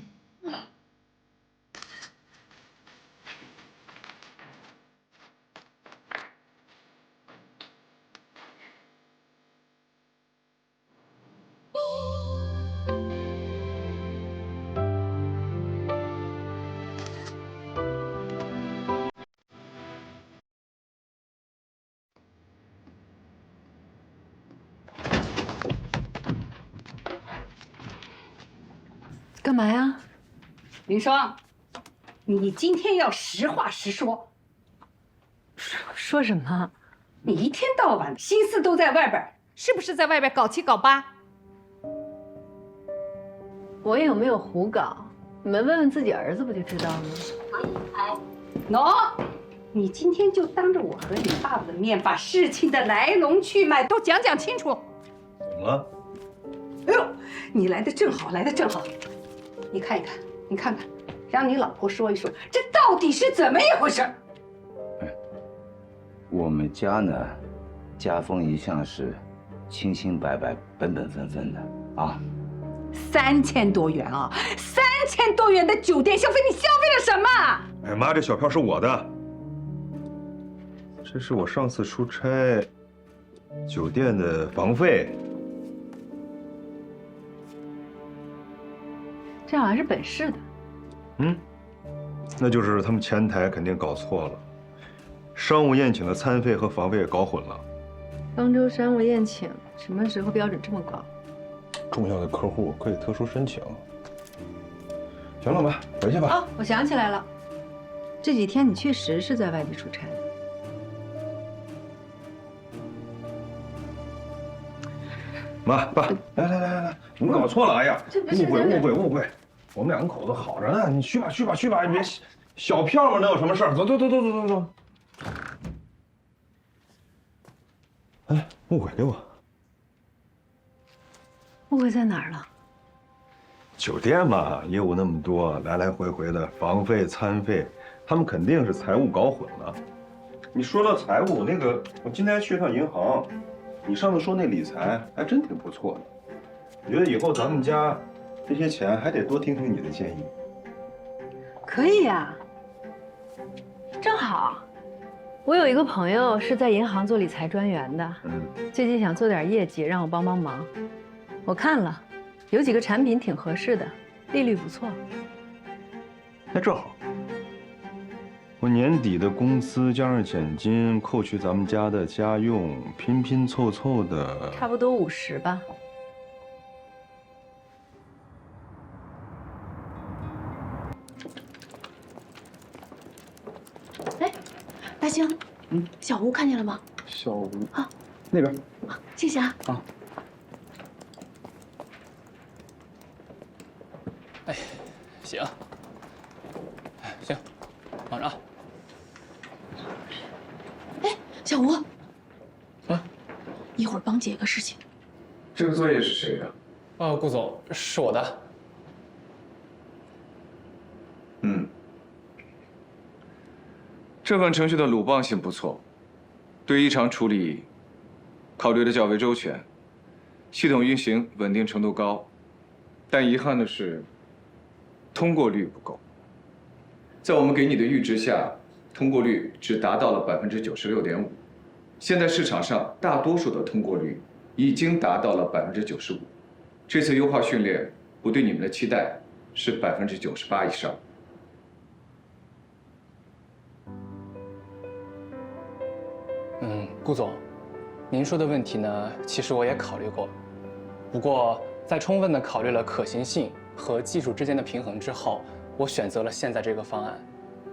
干嘛呀？林双，你今天要实话实说。说什么？你一天到晚心思都在外边，是不是在外边搞7搞8？我有没有胡搞？你们问问自己儿子不就知道了吗？喏，你今天就当着我和你爸爸的面，把事情的来龙去脉都讲清楚。怎么了？哎呦，你来的正好，来的正好。你看一看，你看看，让你老婆说一说，这到底是怎么一回事？我们家呢，家风一向是清清白白、本本分分的啊。3000多元啊，3000多元的酒店消费，你消费了什么？哎妈，这小票是我的，这是我上次出差酒店的房费。这好像是本市的。那就是他们前台肯定搞错了，商务宴请的餐费和房费搞混了。方舟商务宴请什么时候标准这么高？重要的客户可以特殊申请。行了吧，回去吧。哦，我想起来了，这几天你确实是在外地出差的。妈爸，来，你们搞错了，哎呀，误会，我们2口子好着呢，你去吧，你别小票嘛，能有什么事儿？走。哎，误会给我。误会在哪儿了？酒店嘛，业务那么多，来来回回的房费、餐费，他们肯定是财务搞混了。你说到财务，那个我今天去趟银行，你上次说那理财还真挺不错的。我觉得以后咱们家这些钱还得多听听你的建议。可以呀，正好，我有一个朋友是在银行做理财专员的，最近想做点业绩，让我帮帮忙。我看了，有几个产品挺合适的，利率不错。那正好，我年底的工资加上奖金，扣去咱们家的家用，拼拼凑凑的，差不多50吧。哎，大兴，小吴看见了吗？小吴啊，那边。谢谢啊。啊。哎，行，行，忙着啊。哎，小吴，啊，一会儿帮姐个事情。这个作业是谁的？顾总，是我的。这份程序的鲁棒性不错，对异常处理考虑的较为周全，系统运行稳定程度高，但遗憾的是，通过率不够。在我们给你的阈值下，通过率只达到了96.5%。现在市场上大多数的通过率已经达到了95%。这次优化训练，我对你们的期待是98%以上。顾总，您说的问题呢，其实我也考虑过，不过在充分的考虑了可行性和技术之间的平衡之后，我选择了现在这个方案。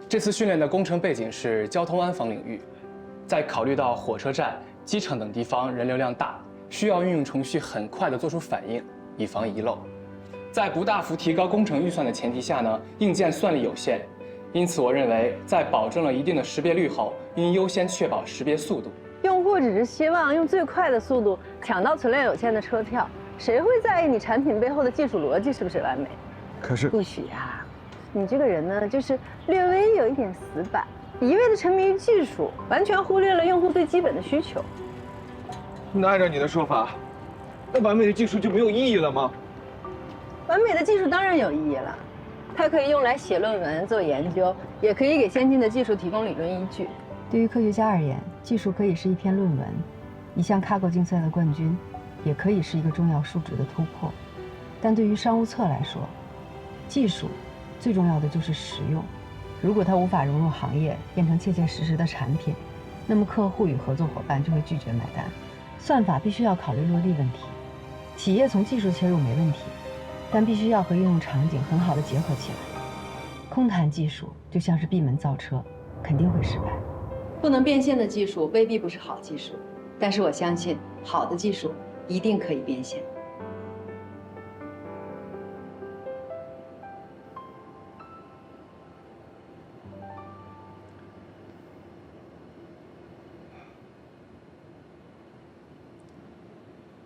这次训练的工程背景是交通安防领域，在考虑到火车站、机场等地方人流量大，需要运用程序很快的做出反应，以防遗漏。在不大幅提高工程预算的前提下呢，硬件算力有限，因此我认为在保证了一定的识别率后，应优先确保识别速度。用户只是希望用最快的速度抢到存量有限的车票，谁会在意你产品背后的技术逻辑是不是完美？可是顾许啊，你这个人呢，就是略微有一点死板，一味的沉迷于技术，完全忽略了用户最基本的需求。那按照你的说法，那完美的技术就没有意义了吗？完美的技术当然有意义了，它可以用来写论文、做研究，也可以给先进的技术提供理论依据。对于科学家而言，技术可以是一篇论文，一项 Kaggle 竞赛的冠军，也可以是一个重要数值的突破。但对于商务策来说，技术最重要的就是实用。如果它无法融入行业，变成切切实实的产品，那么客户与合作伙伴就会拒绝买单。算法必须要考虑落地问题，企业从技术切入没问题，但必须要和应用场景很好的结合起来。空谈技术就像是闭门造车，肯定会失败。不能变现的技术未必不是好技术，但是我相信好的技术一定可以变现。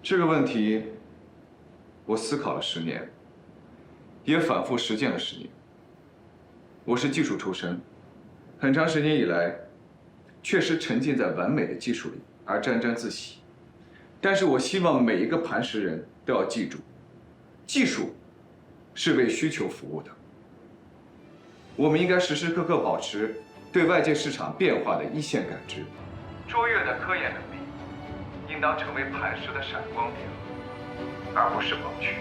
这个问题，我思考了10年，也反复实践了10年。我是技术出身，很长时间以来，确实沉浸在完美的技术里而沾沾自喜。但是我希望每一个磐石人都要记住，技术是为需求服务的。我们应该时时刻刻保持对外界市场变化的一线感知，卓越的科研能力应当成为磐石的闪光点，而不是盲区。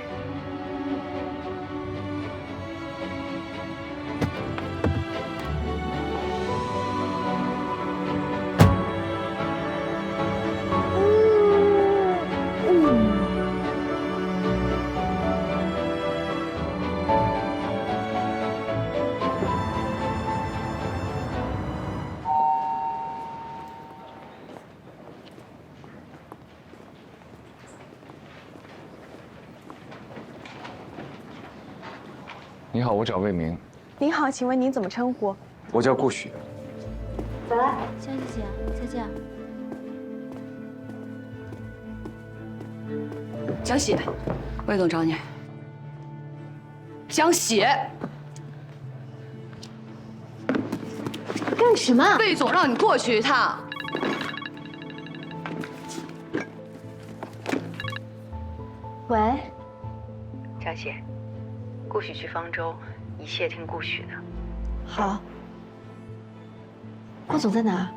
你好，我找魏明。您好，请问您怎么称呼？我叫顾许。走了，江姐姐，再见。江喜，魏总找你。江喜，干什么？魏总让你过去一趟。喂，江喜，顾许去方舟，一切听顾许的。好。顾总在哪？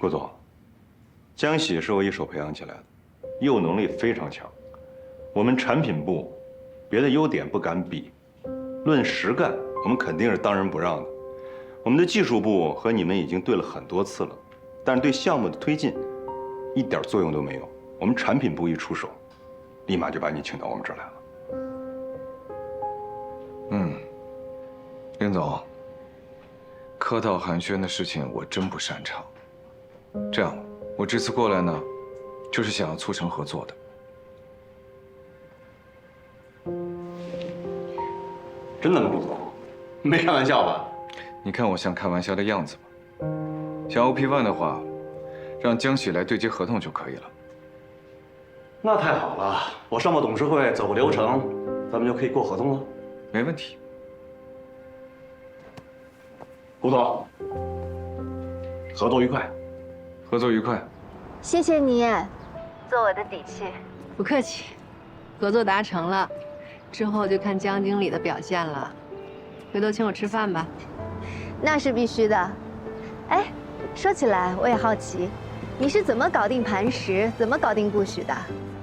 顾总，江喜是我一手培养起来的，业务能力非常强。我们产品部别的优点不敢比，论实干，我们肯定是当仁不让的。我们的技术部和你们已经对了很多次了，但是对项目的推进一点作用都没有。我们产品部一出手，立马就把你请到我们这儿来了。林总，客套寒暄的事情我真不擅长。这样，我这次过来呢，就是想要促成合作的。真的吗，顾总？没开玩笑吧？你看我像开玩笑的样子吗？想 OP1 的话，让江喜来对接合同就可以了。那太好了，我上报董事会走个流程，咱们就可以过合同了。没问题。顾总，合作愉快。合作愉快。谢谢你，做我的底气。不客气，合作达成了，之后就看江经理的表现了。回头请我吃饭吧。那是必须的。哎，说起来我也好奇，你是怎么搞定磐石，怎么搞定顾许的？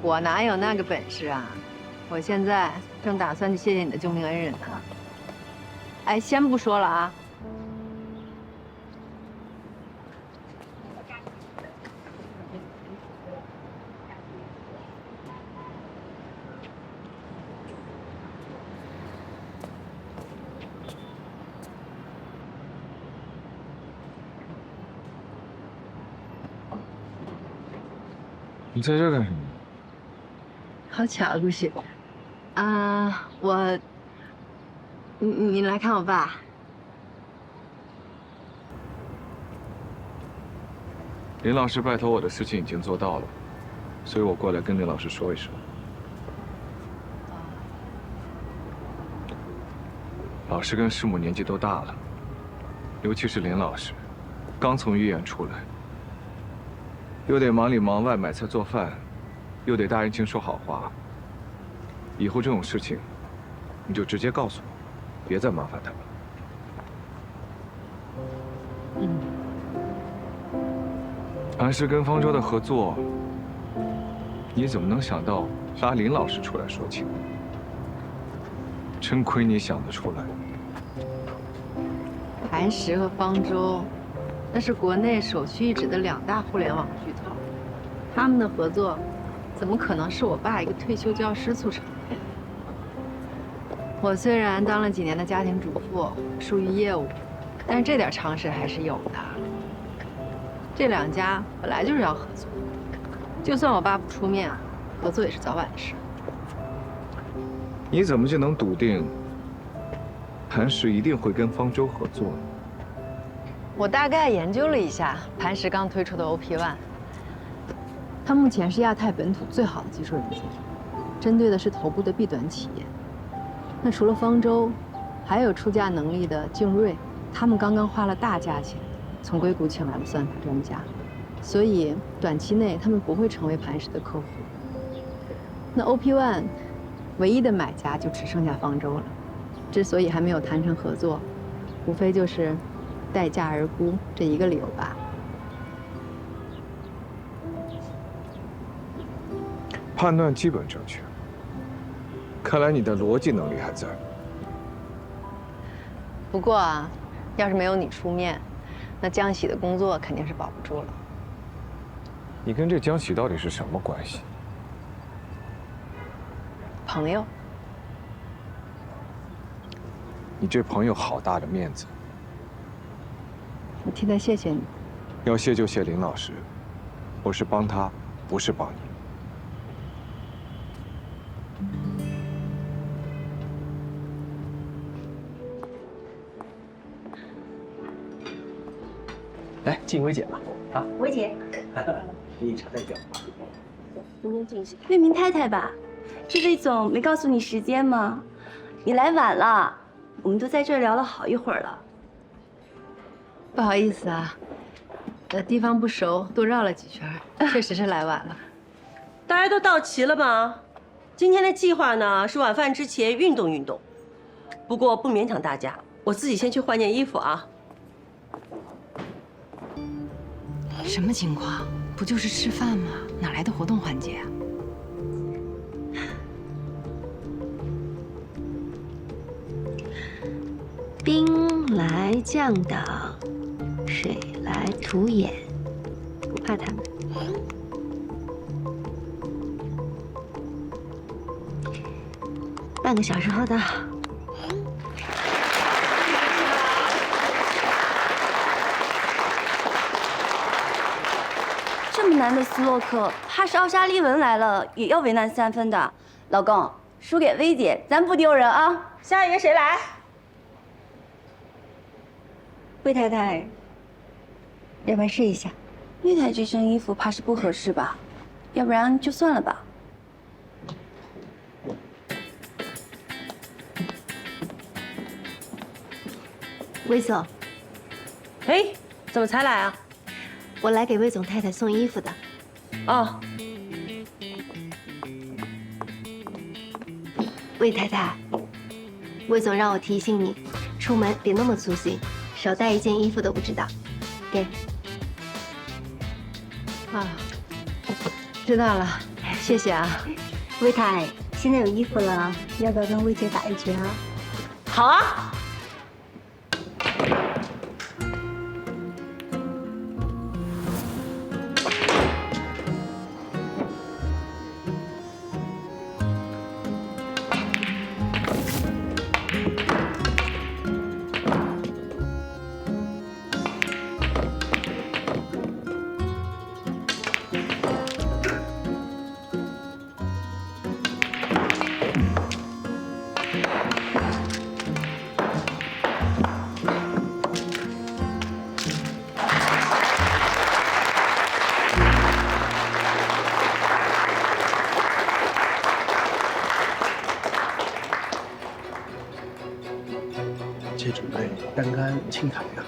我哪有那个本事啊！我现在正打算去谢谢你的救命恩人呢。哎，先不说了啊。你在这干什么？好巧，顾许。你来看我爸。林老师拜托我的事情已经做到了，所以我过来跟林老师说一声。老师跟师母年纪都大了，尤其是林老师，刚从医院出来，又得忙里忙外买菜做饭，又得大人情说好话。以后这种事情，你就直接告诉我，别再麻烦他们了。磐石跟方舟的合作，你怎么能想到拉林老师出来说情？真亏你想得出来。磐石和方舟，那是国内首屈一指的2大互联网巨头，他们的合作，怎么可能是我爸一个退休教师促成的？我虽然当了几年的家庭主妇，疏于业务，但是这点常识还是有的。这2家本来就是要合作，就算我爸不出面，合作也是早晚的事。你怎么就能笃定磐石一定会跟方舟合作呢？我大概研究了一下磐石刚推出的 OP1，它目前是亚太本土最好的技术人才，针对的是头部的 B 端企业。那除了方舟，还有出价能力的静睿，他们刚刚花了大价钱从硅谷请来了算法专家，所以短期内他们不会成为磐石的客户。那 OP1 唯一的买家就只剩下方舟了。之所以还没有谈成合作，无非就是待价而沽这一个理由吧。判断基本正确，看来你的逻辑能力还在。不过啊，要是没有你出面，那江喜的工作肯定是保不住了。你跟这江喜到底是什么关系？朋友。你这朋友好大的面子。我替他谢谢你。要谢就谢林老师，我是帮他，不是帮你。来敬薇姐吧，啊，薇姐，你茶代表。明天进去。魏明太太吧，这魏总没告诉你时间吗？你来晚了，我们都在这儿聊了好一会儿了。不好意思啊，地方不熟，多绕了几圈，确实是来晚了。大家都到齐了吗？今天的计划呢是晚饭之前运动运动，不过不勉强大家，我自己先去换件衣服啊。什么情况？不就是吃饭吗？哪来的活动环节啊？兵来将挡，水来土掩，不怕他们。半个小时后到。这么难的斯洛克，怕是奥沙利文来了也要为难3分的。老公，输给薇姐，咱不丢人啊！下一个谁来？魏太太，要不然试一下？魏太这身衣服怕是不合适吧？要不然就算了吧。魏总，哎，怎么才来啊？我来给魏总太太送衣服的。哦，魏太太，魏总让我提醒你，出门别那么粗心，少带一件衣服都不知道。给。啊，知道了，谢谢啊。魏太，现在有衣服了，要不要跟魏姐打一局啊？好啊。这准备单杆轻抬呀，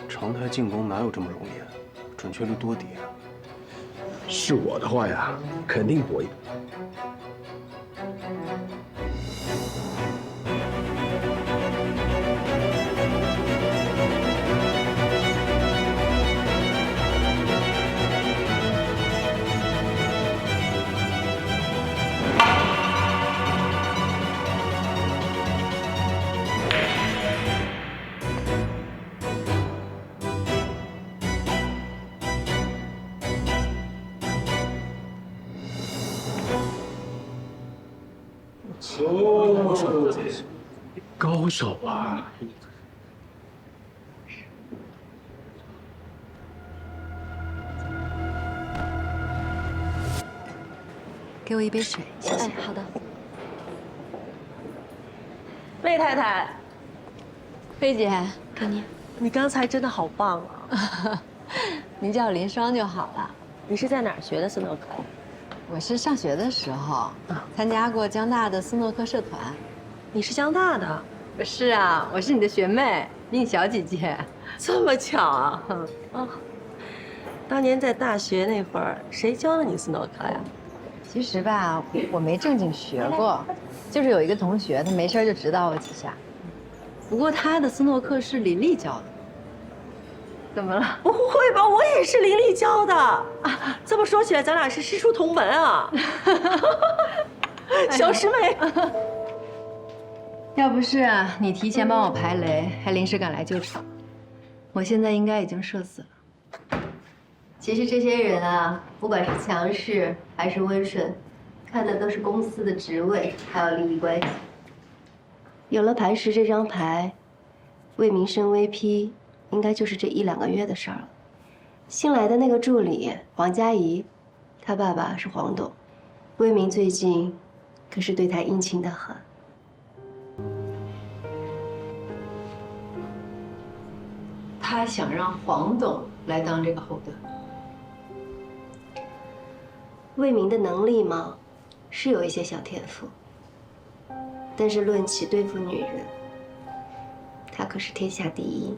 长台进攻哪有这么容易啊？准确率多低啊！是我的话呀，肯定搏一搏。高手啊！给我一杯水，谢谢。哎，好的。魏太太，菲姐，给你。你刚才真的好棒啊！您叫我林双就好了。你是在哪儿学的斯诺克？我是上学的时候参加过江大的斯诺克社团。你是江大的？是啊，我是你的学妹，比你小几届。这么巧啊！哦，当年在大学那会儿，谁教了你斯诺克呀？其实吧，我没正经学过，就是有一个同学，他没事就指导我几下。不过他的斯诺克是林丽教的。怎么了？不会吧，我也是林丽教的啊！这么说起来，咱俩是师出同门啊！小师妹。要不是你提前帮我排雷，还临时赶来救场，我现在应该已经社死了。其实这些人啊，不管是强势还是温顺，看的都是公司的职位还有利益关系。有了磐石这张牌，魏明升 VP 应该就是这1、2个月的事儿了。新来的那个助理黄佳怡，她爸爸是黄董，魏明最近可是对她殷勤得很。他想让黄董来当这个后盾。魏明的能力嘛，是有一些小天赋，但是论起对付女人，他可是天下第一。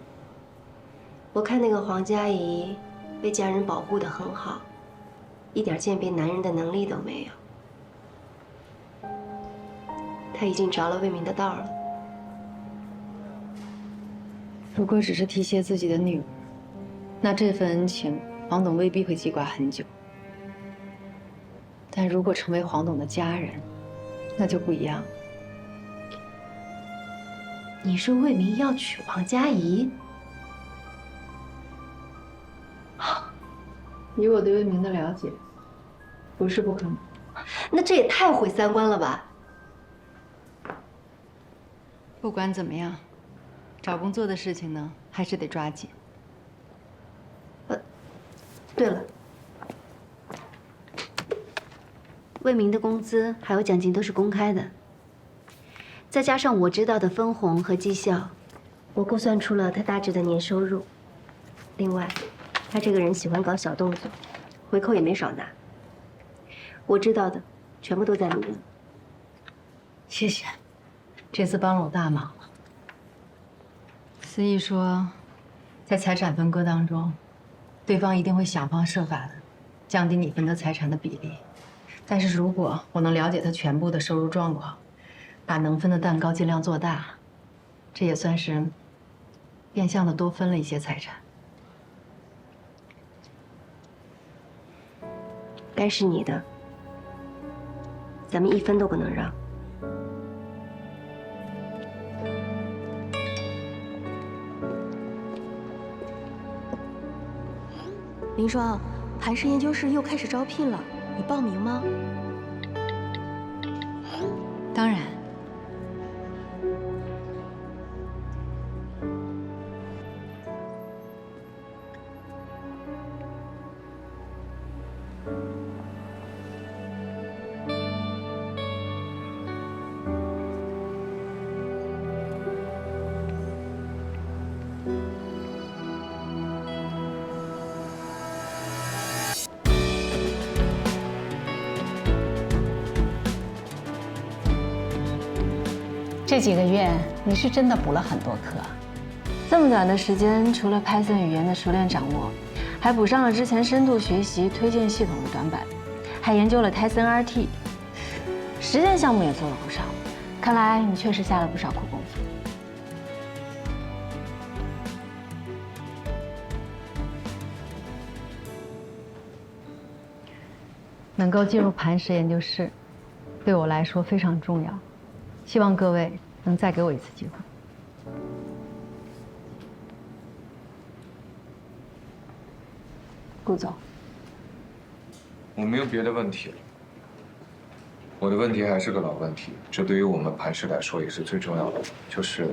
我看那个黄佳怡被家人保护得很好，一点鉴别男人的能力都没有。他已经着了魏明的道了。如果只是提携自己的女儿，那这份恩情黄董未必会记挂很久。但如果成为黄董的家人，那就不一样了。你说魏明要娶王佳怡？以我对魏明的了解，不是不可能。那这也太毁三观了吧！不管怎么样，找工作的事情呢，还是得抓紧。对了，魏明的工资还有奖金都是公开的，再加上我知道的分红和绩效，我估算出了他大致的年收入。另外，他这个人喜欢搞小动作，回扣也没少拿。我知道的全部都在里面。谢谢，这次帮了我大忙了。思义说，在财产分割当中，对方一定会想方设法的降低你分得财产的比例。但是如果我能了解他全部的收入状况，把能分的蛋糕尽量做大，这也算是变相的多分了一些财产。该是你的，咱们一分都不能让。林双，磐石研究室又开始招聘了，你报名吗？当然。这几个月你是真的补了很多课。这么短的时间，除了 Python 语言的熟练掌握，还补上了之前深度学习推荐系统的短板，还研究了 Tyson RT， 实践项目也做了不少。看来你确实下了不少苦功夫。能够进入磐石研究室，对我来说非常重要。希望各位能再给我一次机会。顾总，我没有别的问题了。我的问题还是个老问题，这对于我们磐石来说也是最重要的，就是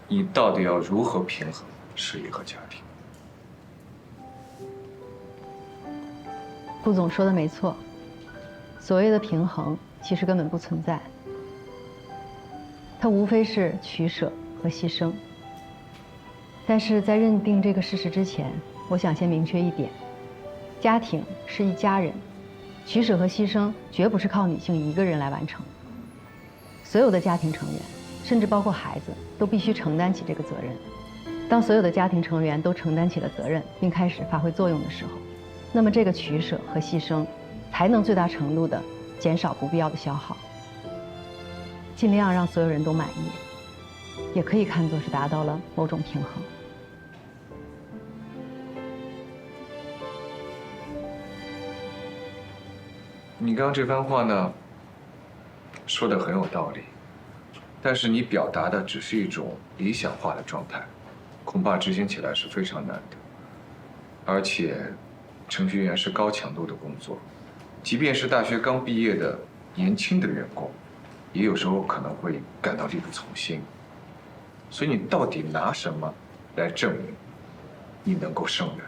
你到底要如何平衡事业和家庭？顾总说的没错，所谓的平衡其实根本不存在。它无非是取舍和牺牲。但是在认定这个事实之前，我想先明确一点：家庭是一家人，取舍和牺牲绝不是靠女性一个人来完成。所有的家庭成员，甚至包括孩子，都必须承担起这个责任。当所有的家庭成员都承担起了责任，并开始发挥作用的时候，那么这个取舍和牺牲，才能最大程度地减少不必要的消耗。尽量让所有人都满意，也可以看作是达到了某种平衡。你刚刚这番话呢，说的很有道理，但是你表达的只是一种理想化的状态，恐怕执行起来是非常难的。而且，程序员是高强度的工作，即便是大学刚毕业的年轻的员工，也有时候可能会感到力不从心。所以你到底拿什么来证明你能够胜任？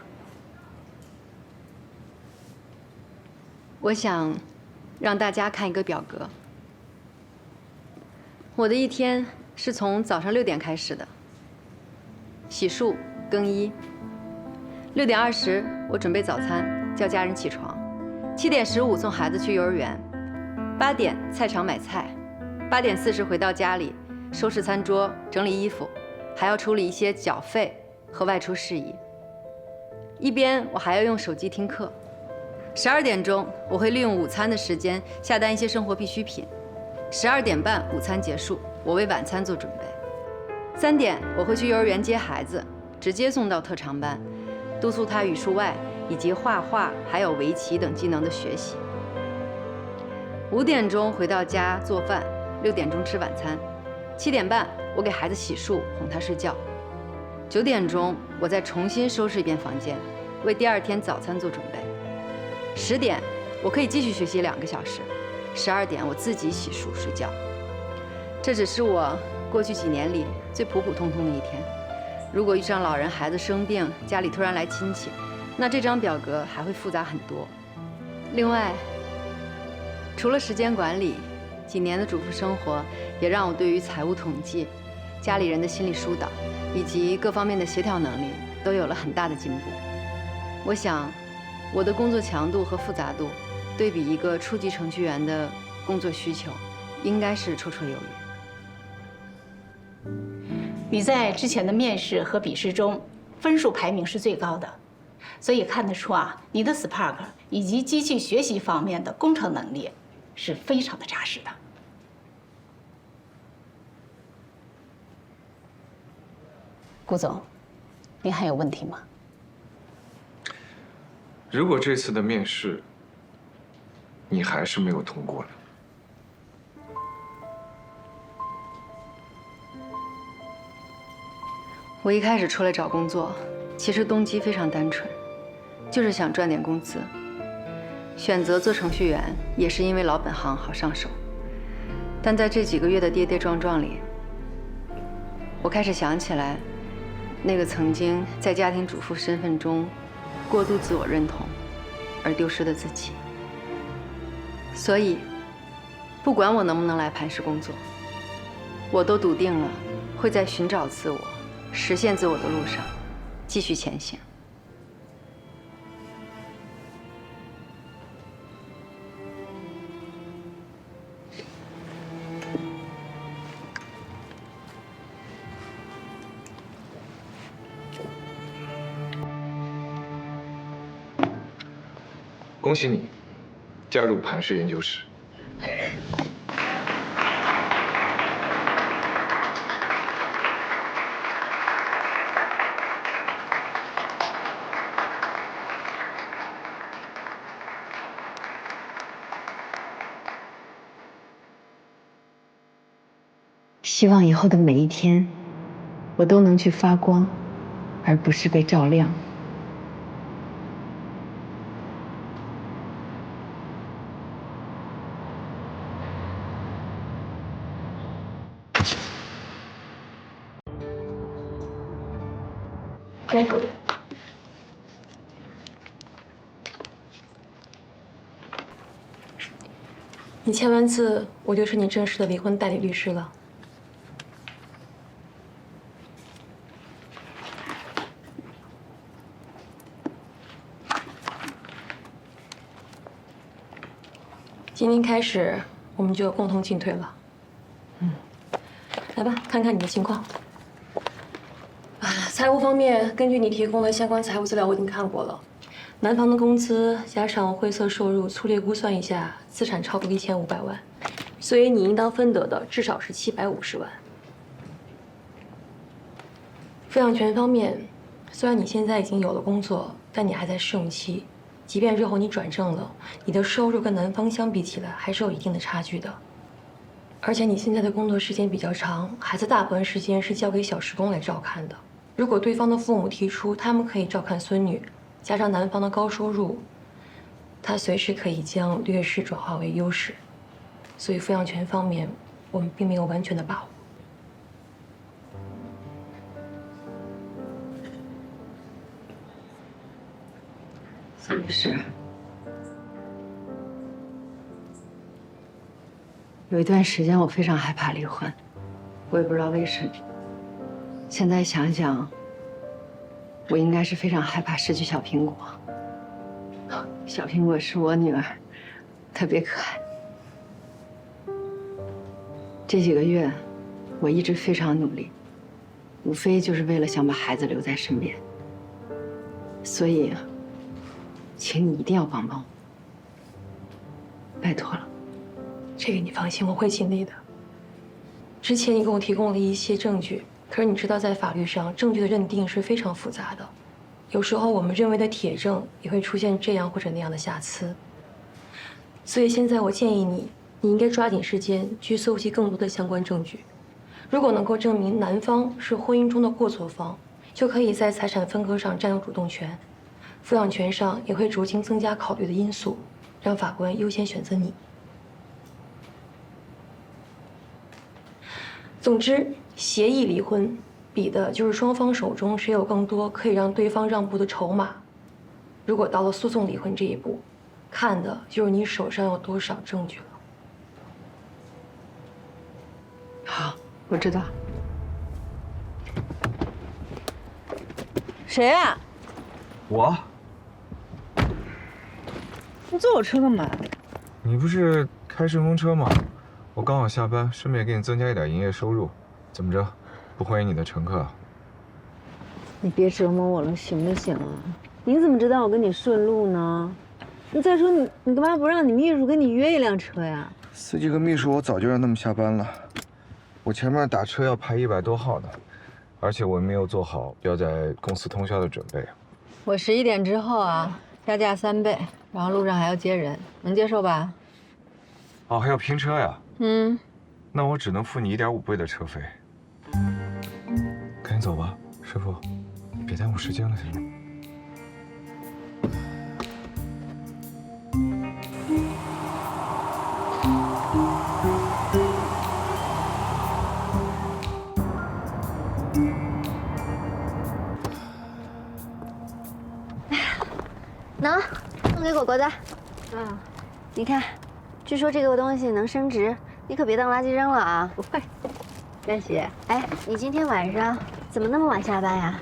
我想让大家看一个表格。我的一天是从早上6点开始的，洗漱、更衣。6点20，我准备早餐，叫家人起床。7点15送孩子去幼儿园。8点菜场买菜。8点40回到家里，收拾餐桌，整理衣服，还要处理一些缴费和外出事宜。一边我还要用手机听课。12点钟，我会利用午餐的时间下单一些生活必需品。12点半午餐结束，我为晚餐做准备。3点我会去幼儿园接孩子，直接送到特长班，督促他语数外以及画画还有围棋等技能的学习。5点钟回到家做饭，6点钟吃晚餐，7点半我给孩子洗漱哄他睡觉，9点钟我再重新收拾一遍房间，为第2天早餐做准备。10点我可以继续学习2个小时，12点我自己洗漱睡觉。这只是我过去几年里最普普通通的一天。如果遇上老人、孩子生病，家里突然来亲戚，那这张表格还会复杂很多。另外，除了时间管理，几年的主妇生活也让我对于财务统计、家里人的心理疏导以及各方面的协调能力都有了很大的进步。我想，我的工作强度和复杂度，对比一个初级程序员的工作需求，应该是绰绰有余。你在之前的面试和笔试中分数排名是最高的，所以看得出啊，你的 Spark 以及机器学习方面的工程能力是非常的扎实的。顾总，您还有问题吗？如果这次的面试你还是没有通过呢？我一开始出来找工作，其实动机非常单纯，就是想赚点工资。选择做程序员也是因为老本行好上手。但在这几个月的跌跌撞撞里，我开始想起来，那个曾经在家庭主妇身份中过度自我认同而丢失的自己。所以，不管我能不能来磐石工作，我都笃定了会在寻找自我、实现自我的路上继续前行。恭喜你，加入磐石研究室。希望以后的每一天，我都能去发光，而不是被照亮。你签完字，我就是你正式的离婚代理律师了。今天开始，我们就共同进退了。来吧，看看你的情况。财务方面，根据你提供的相关财务资料，我已经看过了。男方的工资加上灰色收入，粗略估算一下，资产超过1500万，所以你应当分得的至少是750万。抚养权方面，虽然你现在已经有了工作，但你还在试用期。即便日后你转正了，你的收入跟男方相比起来还是有一定的差距的。而且你现在的工作时间比较长，孩子大部分时间是交给小时工来照看的。如果对方的父母提出他们可以照看孙女，加上男方的高收入，他随时可以将劣势转化为优势。所以抚养权方面，我们并没有完全的把握。苏律师，有一段时间我非常害怕离婚，我也不知道为什么。现在想想，我应该是非常害怕失去小苹果。小苹果是我女儿，特别可爱。这几个月，我一直非常努力，无非就是为了想把孩子留在身边。所以，请你一定要帮帮我，拜托了。这个你放心，我会尽力的。之前你给我提供了一些证据，可是你知道，在法律上，证据的认定是非常复杂的，有时候我们认为的铁证也会出现这样或者那样的瑕疵。所以现在我建议你应该抓紧时间去搜集更多的相关证据。如果能够证明男方是婚姻中的过错方，就可以在财产分割上占有主动权，抚养权上也会逐渐增加考虑的因素，让法官优先选择你。总之，协议离婚比的就是双方手中谁有更多可以让对方让步的筹码。如果到了诉讼离婚这一步，看的就是你手上有多少证据了。好，我知道。谁呀？我。你坐我车干嘛？你不是开顺风车吗？我刚好下班，顺便给你增加一点营业收入。怎么着，不欢迎你的乘客啊？你别折磨我了，行不行啊？你怎么知道我跟你顺路呢？你再说你干嘛不让你秘书跟你约一辆车呀？司机和秘书我早就让他们下班了，我前面打车要排100多号呢，而且我没有做好要在公司通宵的准备。我11点之后啊，加价3倍，然后路上还要接人，能接受吧？哦，还要拼车呀？嗯，那我只能付你1.5倍的车费。赶紧走吧，师傅，别耽误时间了，行吗？喏，送给果果的。你看，据说这个东西能升值，你可别当垃圾扔了啊！不会，谢谢。哎，你今天晚上怎么那么晚下班呀？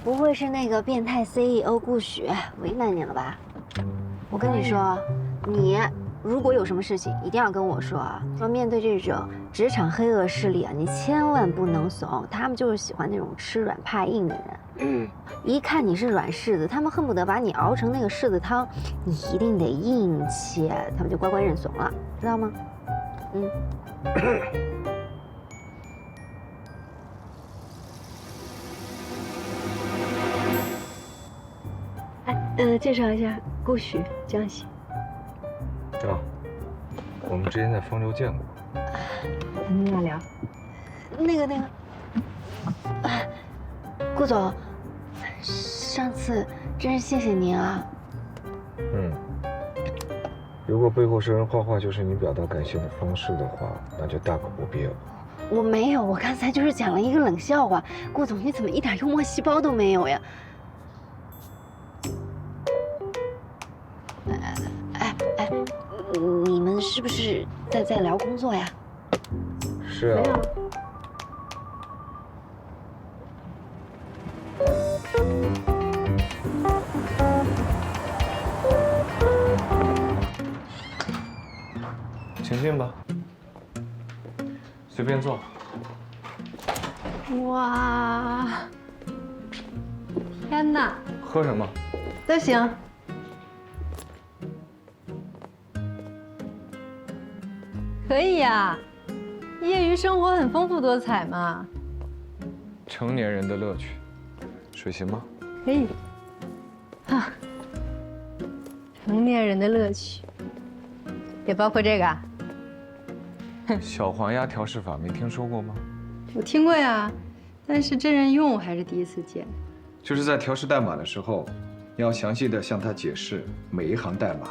不会是那个变态 CEO 顾许为难你了吧？我跟你说，你如果有什么事情，一定要跟我说啊！说面对这种职场黑恶势力啊，你千万不能怂，他们就是喜欢那种吃软怕硬的人。一看你是软柿子，他们恨不得把你熬成那个柿子汤，你一定得硬气，他们就乖乖认怂了，知道吗？介绍一下，顾许、江喜。啊，我们之前在丰州见过。你俩聊。那个，顾总，上次真是谢谢您啊。如果背后是人画画就是你表达感谢的方式的话，那就大可不必了。我没有，我刚才就是讲了一个冷笑话。顾总，你怎么一点幽默细胞都没有呀？你们是不是在聊工作呀？是啊。请进吧，随便坐。哇，天哪！喝什么？都行。可以呀，业余生活很丰富多彩嘛。成年人的乐趣，水行吗？可以。啊，成年人的乐趣，也包括这个啊。小黄鸭调试法没听说过吗？我听过呀，但是真人用我还是第一次见。就是在调试代码的时候，你要详细的向他解释每一行代码，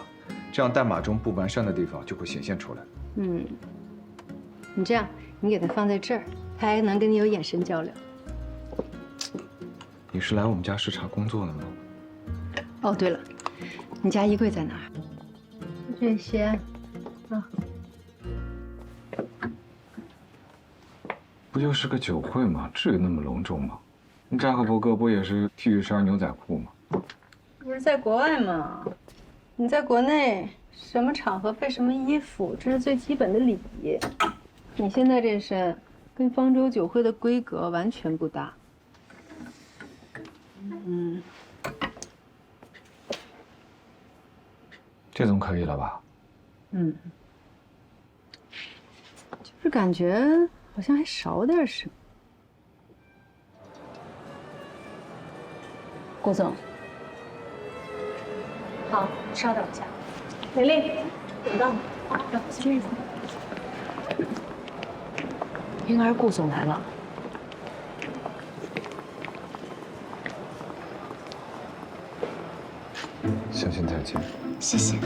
这样代码中不完善的地方就会显现出来。你这样，你给他放在这儿，他还能跟你有眼神交流。你是来我们家视察工作的吗？哦，对了，你家衣柜在哪儿？这些，啊。不就是个酒会吗？至于那么隆重吗？扎克伯格不也是 T 恤衫、牛仔裤吗？不是在国外吗？你在国内，什么场合配什么衣服，这是最基本的礼仪。你现在这身，跟方舟酒会的规格完全不搭。这总可以了吧？就是感觉好像还少点什么。顾总。好，稍等一下。玲玲，等到你。平儿，顾总来了。相信再见。谢谢。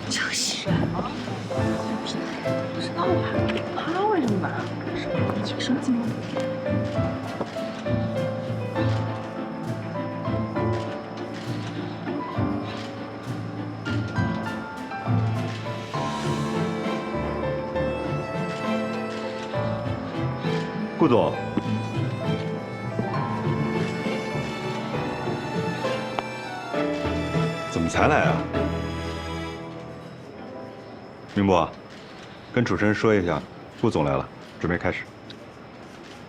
这些啊，不知道啊，他为什么来？什么情况？顾总，怎么才来啊？明波，跟主持人说一下，顾总来了，准备开始。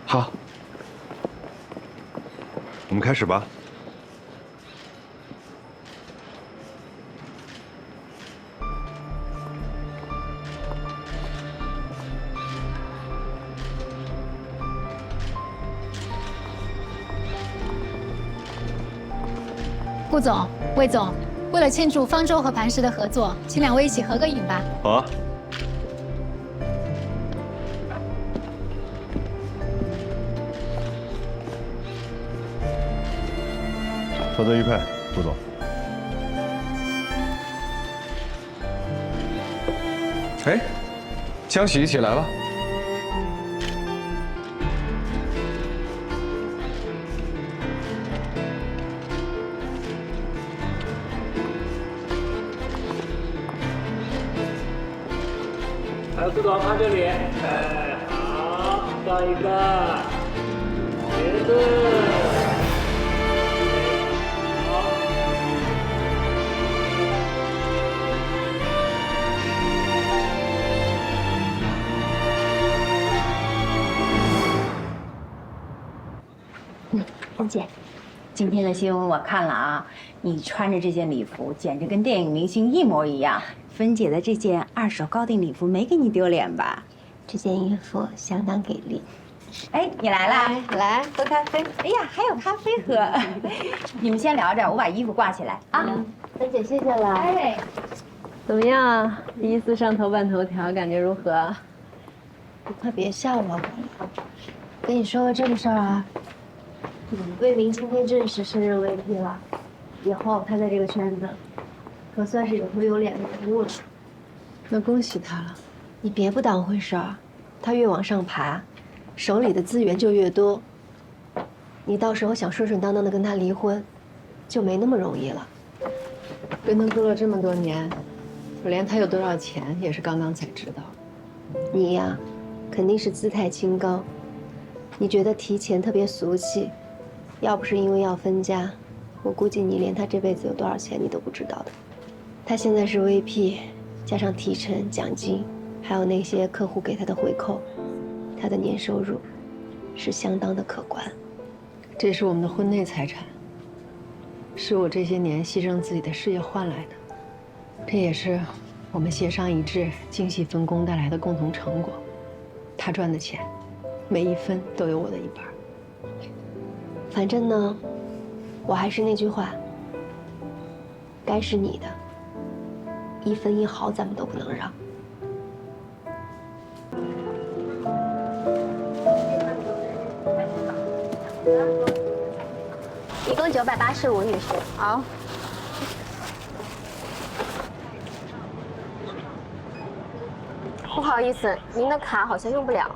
好，我们开始吧。顾总、魏总，为了庆祝方舟和磐石的合作，请两位一起合个影吧。好啊。合作愉快，顾总。哎，江喜一起来了。顾总看这里，哎，好，上一个，别对。芬姐，今天的新闻我看了啊，你穿着这件礼服简直跟电影明星一模一样。芬姐的这件2手高定礼服没给你丢脸吧？这件衣服相当给力。哎，你来啦！来喝咖啡。哎呀，还有咖啡喝。你们先聊着，我把衣服挂起来啊。芬姐，谢谢了。哎，怎么样？第一次上头版头条，感觉如何？你快别笑了，跟你说个正事儿啊。魏明今天正式升任 VP 了，以后他在这个圈子可算是有头有脸的人物了。那恭喜他了。你别不当回事儿，他越往上爬，手里的资源就越多。你到时候想顺顺当当的跟他离婚，就没那么容易了。跟他做了这么多年，我连他有多少钱也是刚刚才知道。你呀，肯定是姿态清高。你觉得提钱特别俗气，要不是因为要分家，我估计你连他这辈子有多少钱你都不知道的。他现在是 VP， 加上提成、奖金，还有那些客户给他的回扣，他的年收入是相当的可观。这是我们的婚内财产，是我这些年牺牲自己的事业换来的，这也是我们协商一致、精细分工带来的共同成果。他赚的钱，每一分都有我的一半。反正呢，我还是那句话，该是你的，1分1毫咱们都不能让。一共985，女士。好。不好意思，您的卡好像用不了。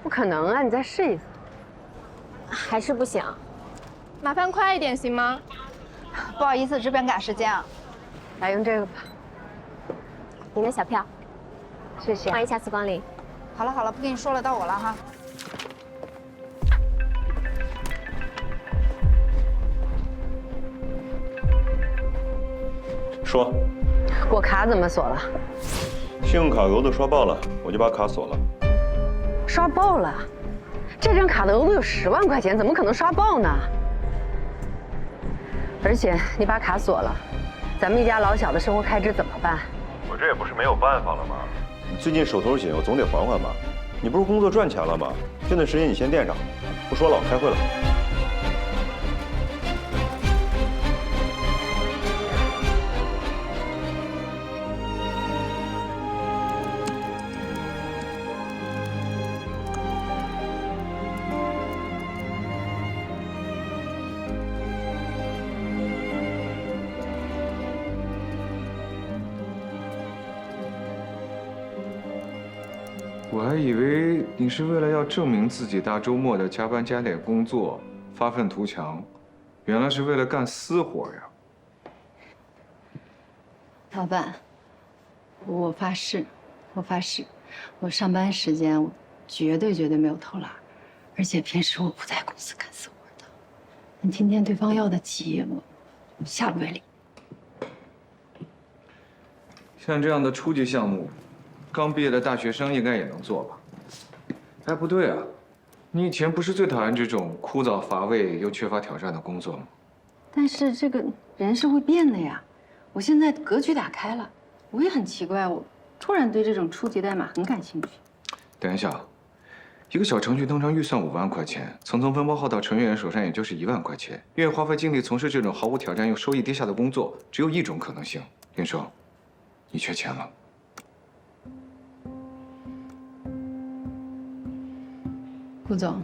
不可能啊！你再试一次。还是不行。麻烦快一点行吗？不好意思，这边赶时间啊。来用这个吧。您的小票。谢谢。欢迎下次光临。好了好了，不跟你说了，到我了哈。说。我卡怎么锁了？信用卡额度刷爆了，我就把卡锁了。刷爆了？这张卡的额度有10万块钱，怎么可能刷爆呢？而且你把卡锁了，咱们一家老小的生活开支怎么办？我这也不是没有办法了吗？你最近手头紧，我总得还还吧。你不是工作赚钱了吗？这段时间你先垫上。不说了，我开会了。我还以为你是为了要证明自己，大周末的加班加点工作，发愤图强，原来是为了干私活呀！老板，我发誓，我上班时间我绝对没有偷懒，而且平时我不在公司干私活的。但今天对方要的急，我下不为例。像这样的初级项目，刚毕业的大学生应该也能做吧？哎，不对啊，你以前不是最讨厌这种枯燥乏味又缺乏挑战的工作吗？但是这个人是会变的呀，我现在格局打开了，我也很奇怪，我突然对这种初级代码很感兴趣。等一下，一个小程序通常预算5万块钱，层层分包号到程序员手上也就是1万块钱。愿意花费精力从事这种毫无挑战又收益低下的工作，只有一种可能性。林生，你缺钱了。顾总，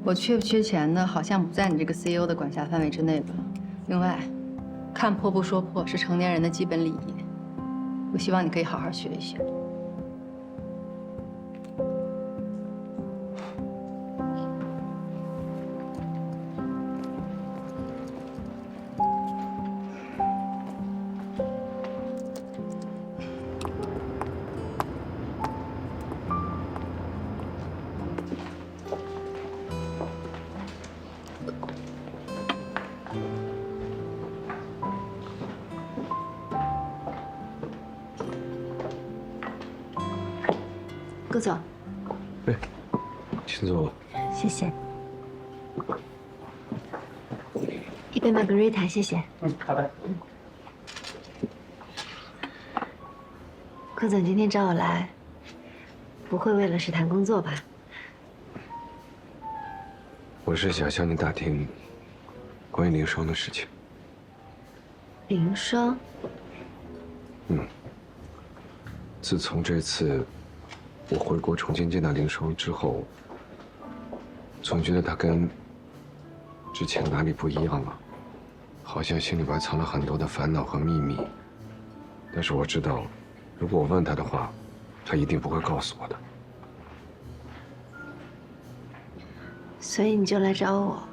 我缺不缺钱呢？好像不在你这个 CEO 的管辖范围之内吧。另外，看破不说破是成年人的基本礼仪，我希望你可以好好学一学。顾总，请坐。谢谢。一杯玛格丽塔，谢谢。好的。顾总今天找我来，不会为了是谈工作吧？我是想向你打听关于林双的事情。林双？自从这次我回国重新见到林双之后，总觉得她跟之前哪里不一样了，好像心里边藏了很多的烦恼和秘密。但是我知道，如果我问她的话，她一定不会告诉我的。所以你就来找我。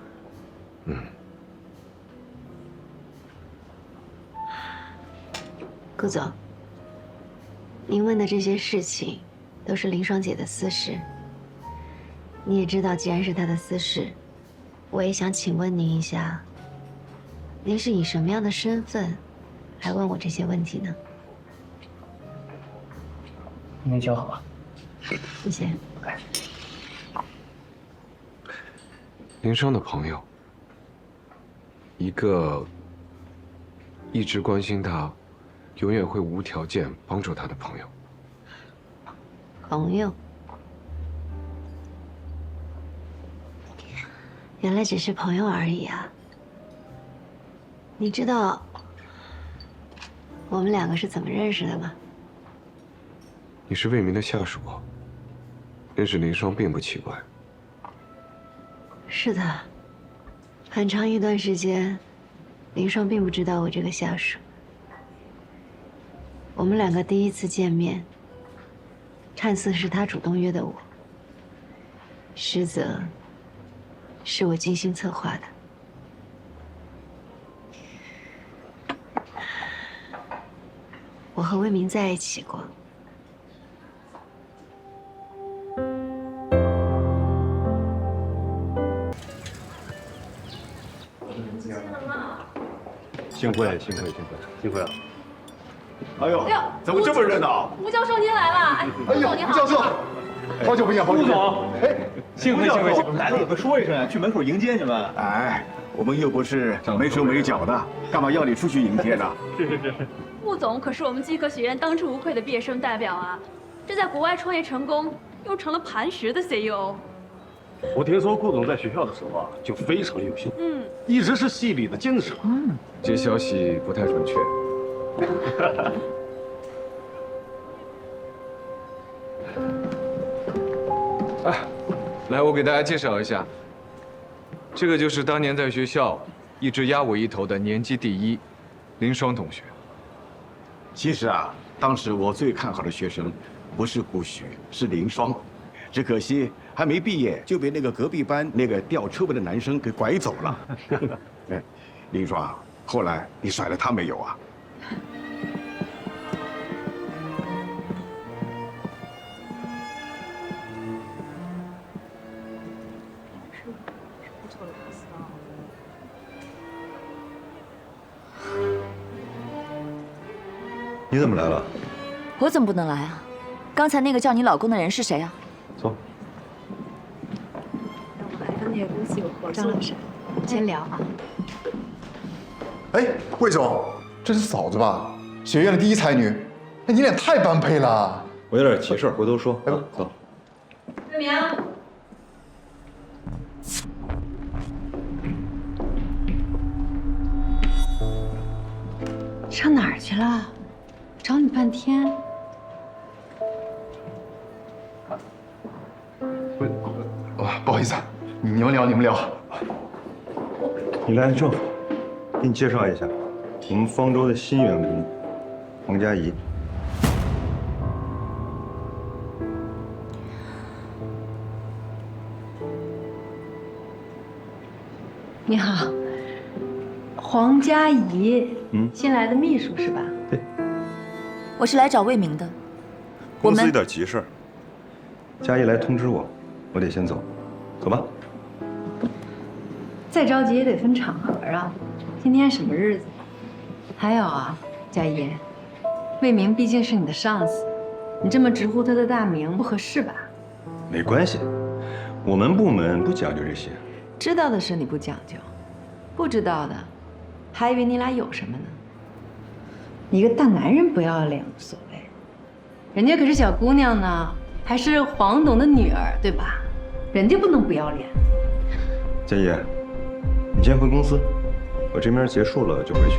顾总，您问的这些事情都是林双姐的私事。你也知道，既然是她的私事，我也想请问您一下，您是以什么样的身份来问我这些问题呢？您就好吧。谢谢。林双的朋友，一个一直关心他，永远会无条件帮助他的朋友。朋友，原来只是朋友而已啊！你知道我们两个是怎么认识的吗？你是魏明的下属，认识林双并不奇怪。是的，很长一段时间，林双并不知道我这个下属。我们两个第一次见面，看似是他主动约的我，实则是我精心策划的。我和魏明在一起过。幸会了。哎呦，怎么这么热闹？吴教授您来了！哎，哎呦，吴教授，好久不见，好久不见。吴总，哎，幸会。来了也不说一声，去门口迎接你们。哎，我们又不是没手没脚的，干嘛要你出去迎接呢？是。穆总可是我们机科学院当之无愧的毕业生代表啊！这在国外创业成功，又成了磐石的 CEO。我听说顾总在学校的时候啊，就非常优秀，一直是系里的精神。这消息不太准确。哎，来，我给大家介绍一下，这个就是当年在学校一直压我一头的年级第一林双同学。其实啊，当时我最看好的学生不是顾许，是林双，只可惜还没毕业就被那个隔壁班那个吊车尾的男生给拐走了。哎，林双，后来你甩了他没有啊？你怎么来了？我怎么不能来啊？刚才那个叫你老公的人是谁啊？走。跟那个公司有合作。张老师，先聊啊。哎，魏总，这是嫂子吧？学院的第一才女，哎，你俩太般配了。我有点急事，回头说。哎，走。魏明。上哪儿去了？找你半天。不好意思啊，你们聊，你们聊。你来，正，给你介绍一下，我们方舟的新员工黄佳怡。你好，黄佳怡，新来的秘书是吧？对，我是来找魏明的。公司有点急事儿，佳怡来通知我，我得先走，走吧。再着急也得分场合啊。今天什么日子？还有啊，佳怡，魏明毕竟是你的上司，你这么直呼他的大名不合适吧？没关系，我们部门不讲究这些。知道的事你不讲究，不知道的，还以为你俩有什么呢。一个大男人不要脸无所谓，人家可是小姑娘呢，还是黄董的女儿，对吧？人家不能不要脸。佳怡，你先回公司，我这边结束了就回去。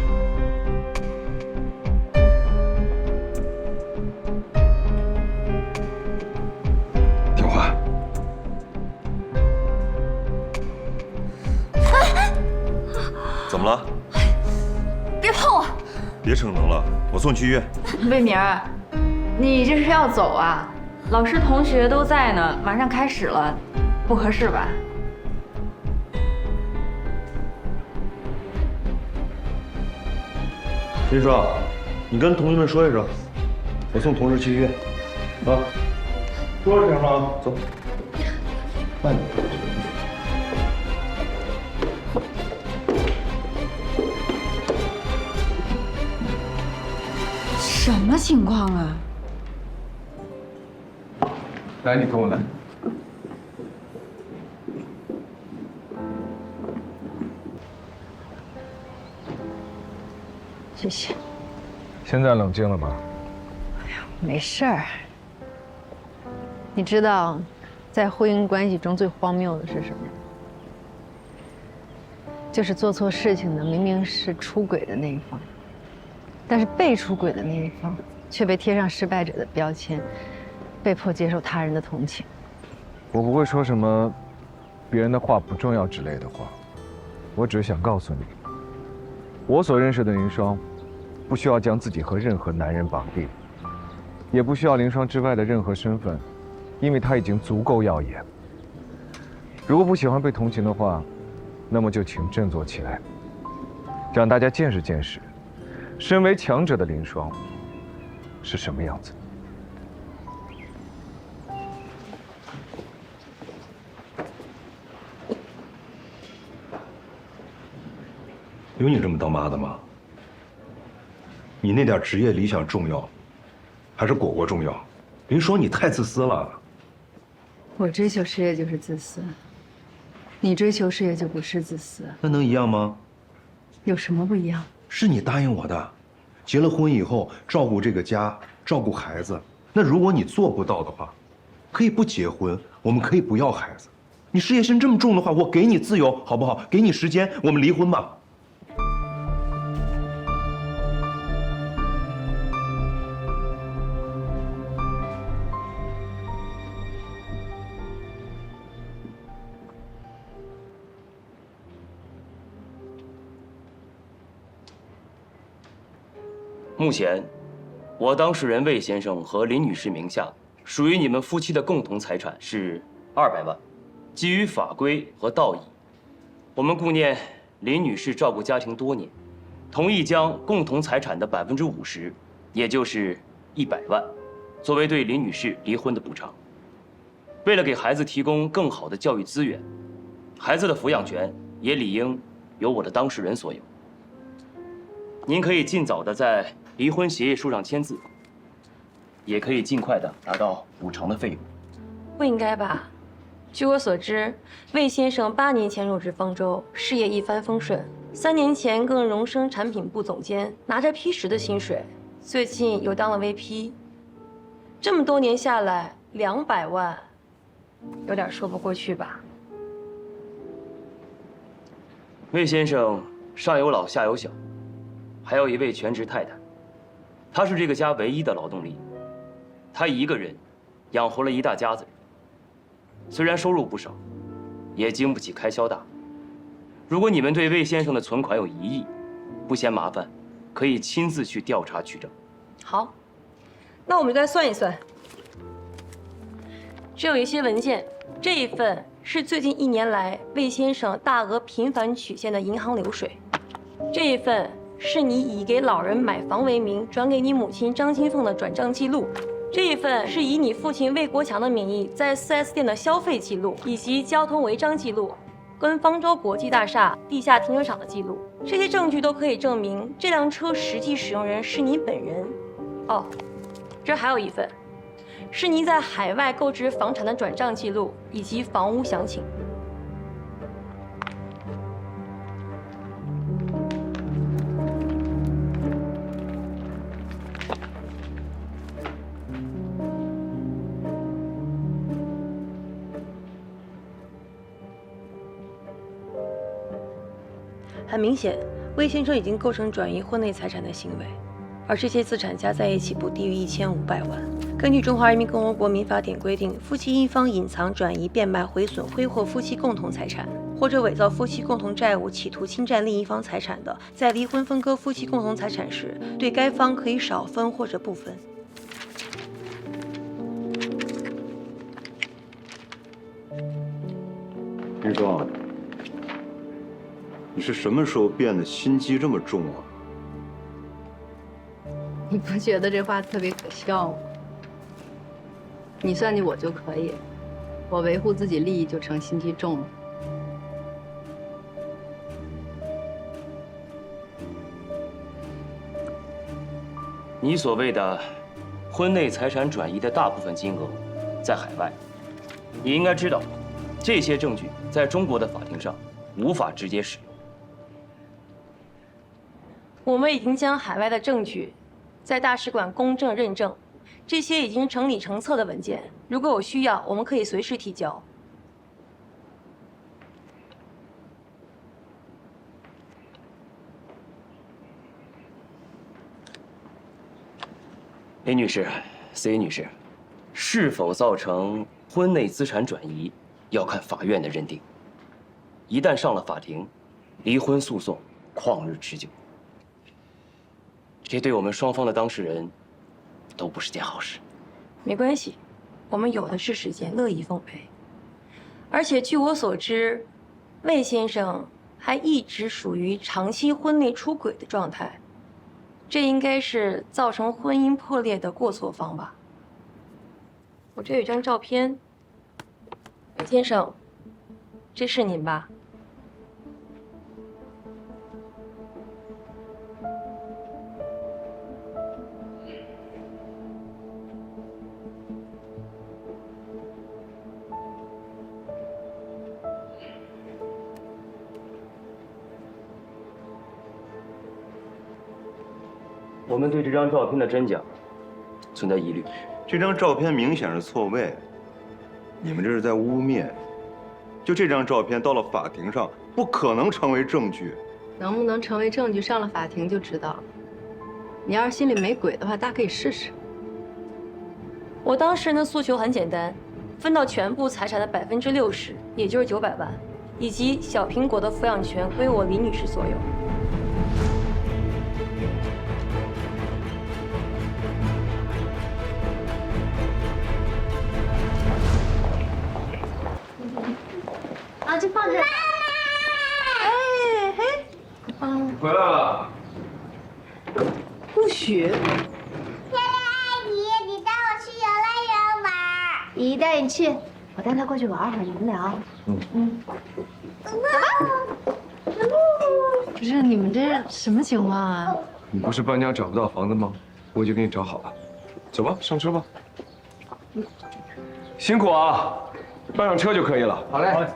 听话。怎么了？别碰我！别逞能了，我送你去医院。魏明儿，你这是要走啊？老师同学都在呢，马上开始了，不合适吧？林双，你跟同学们说一声，我送同事去医院。啊，说声啊，走，慢点。什么情况啊？来，你跟我来。谢谢。现在冷静了吗？没事儿。你知道，在婚姻关系中最荒谬的是什么？就是做错事情的明明是出轨的那一方，但是被出轨的那一方却被贴上失败者的标签，被迫接受他人的同情。我不会说什么别人的话不重要之类的话，我只是想告诉你，我所认识的林双，不需要将自己和任何男人绑定，也不需要林双之外的任何身份，因为他已经足够耀眼。如果不喜欢被同情的话，那么就请振作起来，让大家见识见识，身为强者的林双是什么样子。有你这么当妈的吗？你那点职业理想重要，还是果果重要？林双，你太自私了。我追求事业就是自私，你追求事业就不是自私。那能一样吗？有什么不一样？是你答应我的，结了婚以后照顾这个家，照顾孩子。那如果你做不到的话，可以不结婚，我们可以不要孩子，你事业心这么重的话，我给你自由好不好？给你时间，我们离婚吧。目前，我当事人魏先生和林女士名下属于你们夫妻的共同财产是200万。基于法规和道义，我们顾念林女士照顾家庭多年，同意将共同财产的50%，也就是100万，作为对林女士离婚的补偿。为了给孩子提供更好的教育资源，孩子的抚养权也理应由我的当事人所有。您可以尽早的在离婚协议书上签字，也可以尽快的拿到补偿的费用。不应该吧？据我所知，魏先生8年前入职方舟，事业一帆风顺，3年前更荣升产品部总监，拿着P10的薪水，最近又当了 VP。这么多年下来，200万，有点说不过去吧？魏先生上有老下有小，还有一位全职太太，他是这个家唯一的劳动力，他一个人养活了一大家子人。虽然收入不少，也经不起开销大。如果你们对魏先生的存款有疑义，不嫌麻烦，可以亲自去调查取证。好，那我们再算一算。只有一些文件，这一份是最近1年来魏先生大额频繁取现的银行流水，这一份是你以给老人买房为名转给你母亲张金凤的转账记录。这一份是以你父亲魏国强的名义在4S店的消费记录，以及交通违章记录，跟方舟国际大厦地下停车场的记录。这些证据都可以证明这辆车实际使用人是你本人。哦，这还有一份，是您在海外购置房产的转账记录以及房屋详情。很明显，魏先生已经构成转移婚内财产的行为，而这些资产加在一起不低于1500万。根据《中华人民共和国民法典》规定，夫妻一方隐藏、转移、变卖、毁损、挥霍夫妻共同财产，或者伪造夫妻共同债务，企图侵占另一方财产的，在离婚分割夫妻共同财产时，对该方可以少分或者不分。林双，你是什么时候变得心机这么重啊？你不觉得这话特别可笑吗？你算计我就可以，我维护自己利益就成心机重了。你所谓的婚内财产转移的大部分金额在海外，你应该知道，这些证据在中国的法庭上无法直接使用。我们已经将海外的证据在大使馆公证认证，这些已经成理成册的文件，如果有需要，我们可以随时提交。林女士、C 女士，是否造成婚内资产转移，要看法院的认定。一旦上了法庭，离婚诉讼旷日持久，这对我们双方的当事人都不是件好事。没关系，我们有的是时间，乐意奉陪。而且据我所知，魏先生还一直属于长期婚内出轨的状态，这应该是造成婚姻破裂的过错方吧。我这有一张照片，魏先生，这是您吧？我们对这张照片的真假存在疑虑。这张照片明显是错位，你们这是在污蔑。就这张照片到了法庭上，不可能成为证据。能不能成为证据，上了法庭就知道了。你要是心里没鬼的话，大可以试试。我当事人的诉求很简单，分到全部财产的60%，也就是900万，以及小苹果的抚养权归我李女士所有。啊，就放这儿。回来了。顾许，漂亮阿姨，你带我去游乐园玩。姨带你去，我带她过去玩会儿，你们聊。不是你们这什么情况啊？你不是搬家找不到房子吗？我已经给你找好了。走吧，上车吧。辛苦啊，搬上车就可以了。好嘞。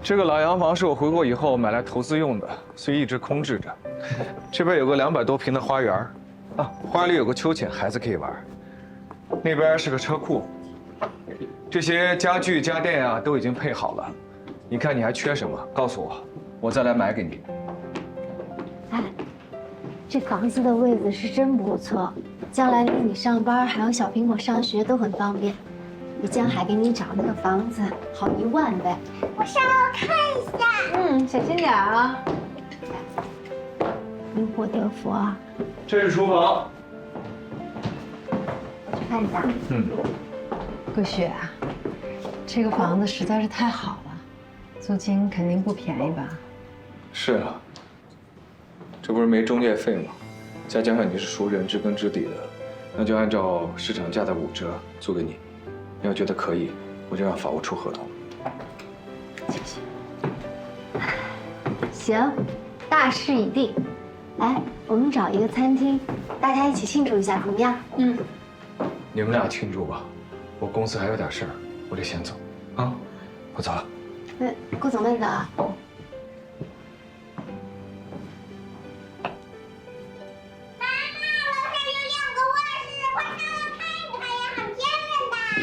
这个老洋房是我回国以后买来投资用的，所以一直空置着。这边有个200多平的花园，啊，花里有个秋千，孩子可以玩。那边是个车库，这些家具家电啊都已经配好了。你看你还缺什么？告诉我，我再来买给你。哎，这房子的位置是真不错，将来你上班还有小苹果上学都很方便。比江海给你找那个房子好10000倍。我上楼看一下。小心点啊。因祸得福啊。这是厨房。我去看一下。顾雪啊，这个房子实在是太好了，租金肯定不便宜吧？是啊，这不是没中介费吗？再加上你是熟人，知根知底的，那就按照市场价的5折租给你。你要觉得可以，我就让法务出合同。谢谢。行，大事已定。来，我们找一个餐厅，大家一起庆祝一下，怎么样？你们俩庆祝吧，我公司还有点事儿，我得先走啊，我走了。顾总慢走啊。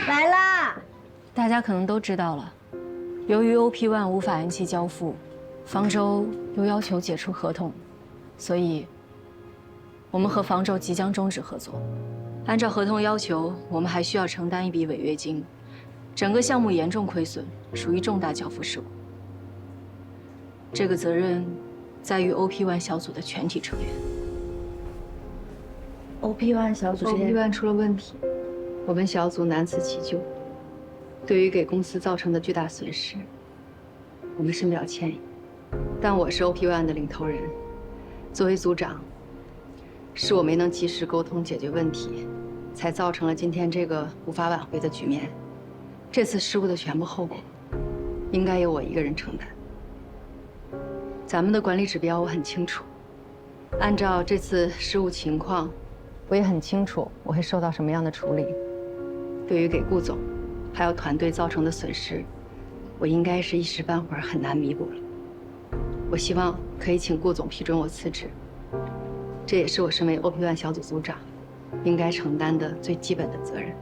来啦！大家可能都知道了，由于 OP1 无法延期交付，方舟又要求解除合同，所以我们和方舟即将终止合作。按照合同要求，我们还需要承担一笔违约金，整个项目严重亏损，属于重大交付事故。这个责任在于 OP1 小组的全体成员。OP1 小组，OP1 出了问题。我们小组难辞其咎，对于给公司造成的巨大损失，我们深表歉意。但我是 OP1 的领头人，作为组长，是我没能及时沟通解决问题，才造成了今天这个无法挽回的局面。这次失误的全部后果，应该由我一个人承担。咱们的管理指标我很清楚，按照这次失误情况，我也很清楚我会受到什么样的处理。对于给顾总还有团队造成的损失，我应该是一时半会儿很难弥补了。我希望可以请顾总批准我辞职，这也是我身为 OP1 小组组长应该承担的最基本的责任。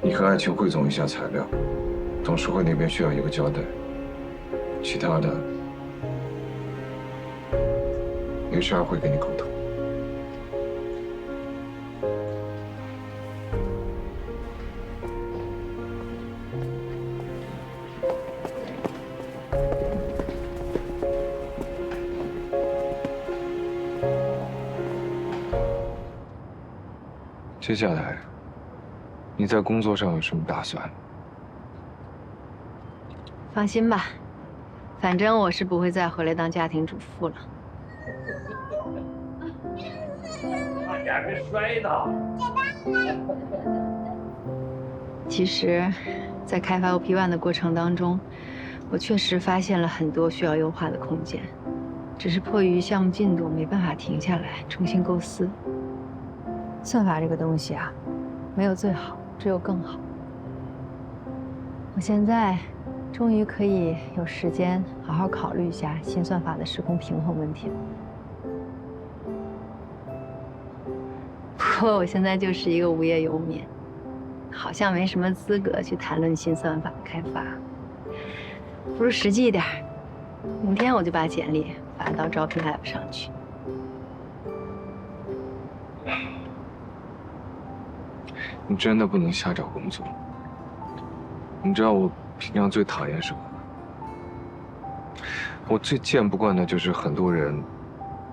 你和爱情汇总一下材料，董事会那边需要一个交代，其他的 HR 会跟你沟通。接下来，你在工作上有什么打算？放心吧，反正我是不会再回来当家庭主妇了。差点没摔倒。其实，在开发 OP1 的过程当中，我确实发现了很多需要优化的空间，只是迫于项目进度没办法停下来重新构思。算法这个东西啊，没有最好，只有更好。我现在终于可以有时间好好考虑一下新算法的时空平衡问题了。不过我现在就是一个无业游民，好像没什么资格去谈论新算法的开发。不如实际一点，明天我就把简历发到招聘 app 上去。你真的不能瞎找工作。你知道我平常最讨厌什么吗？我最见不惯的就是很多人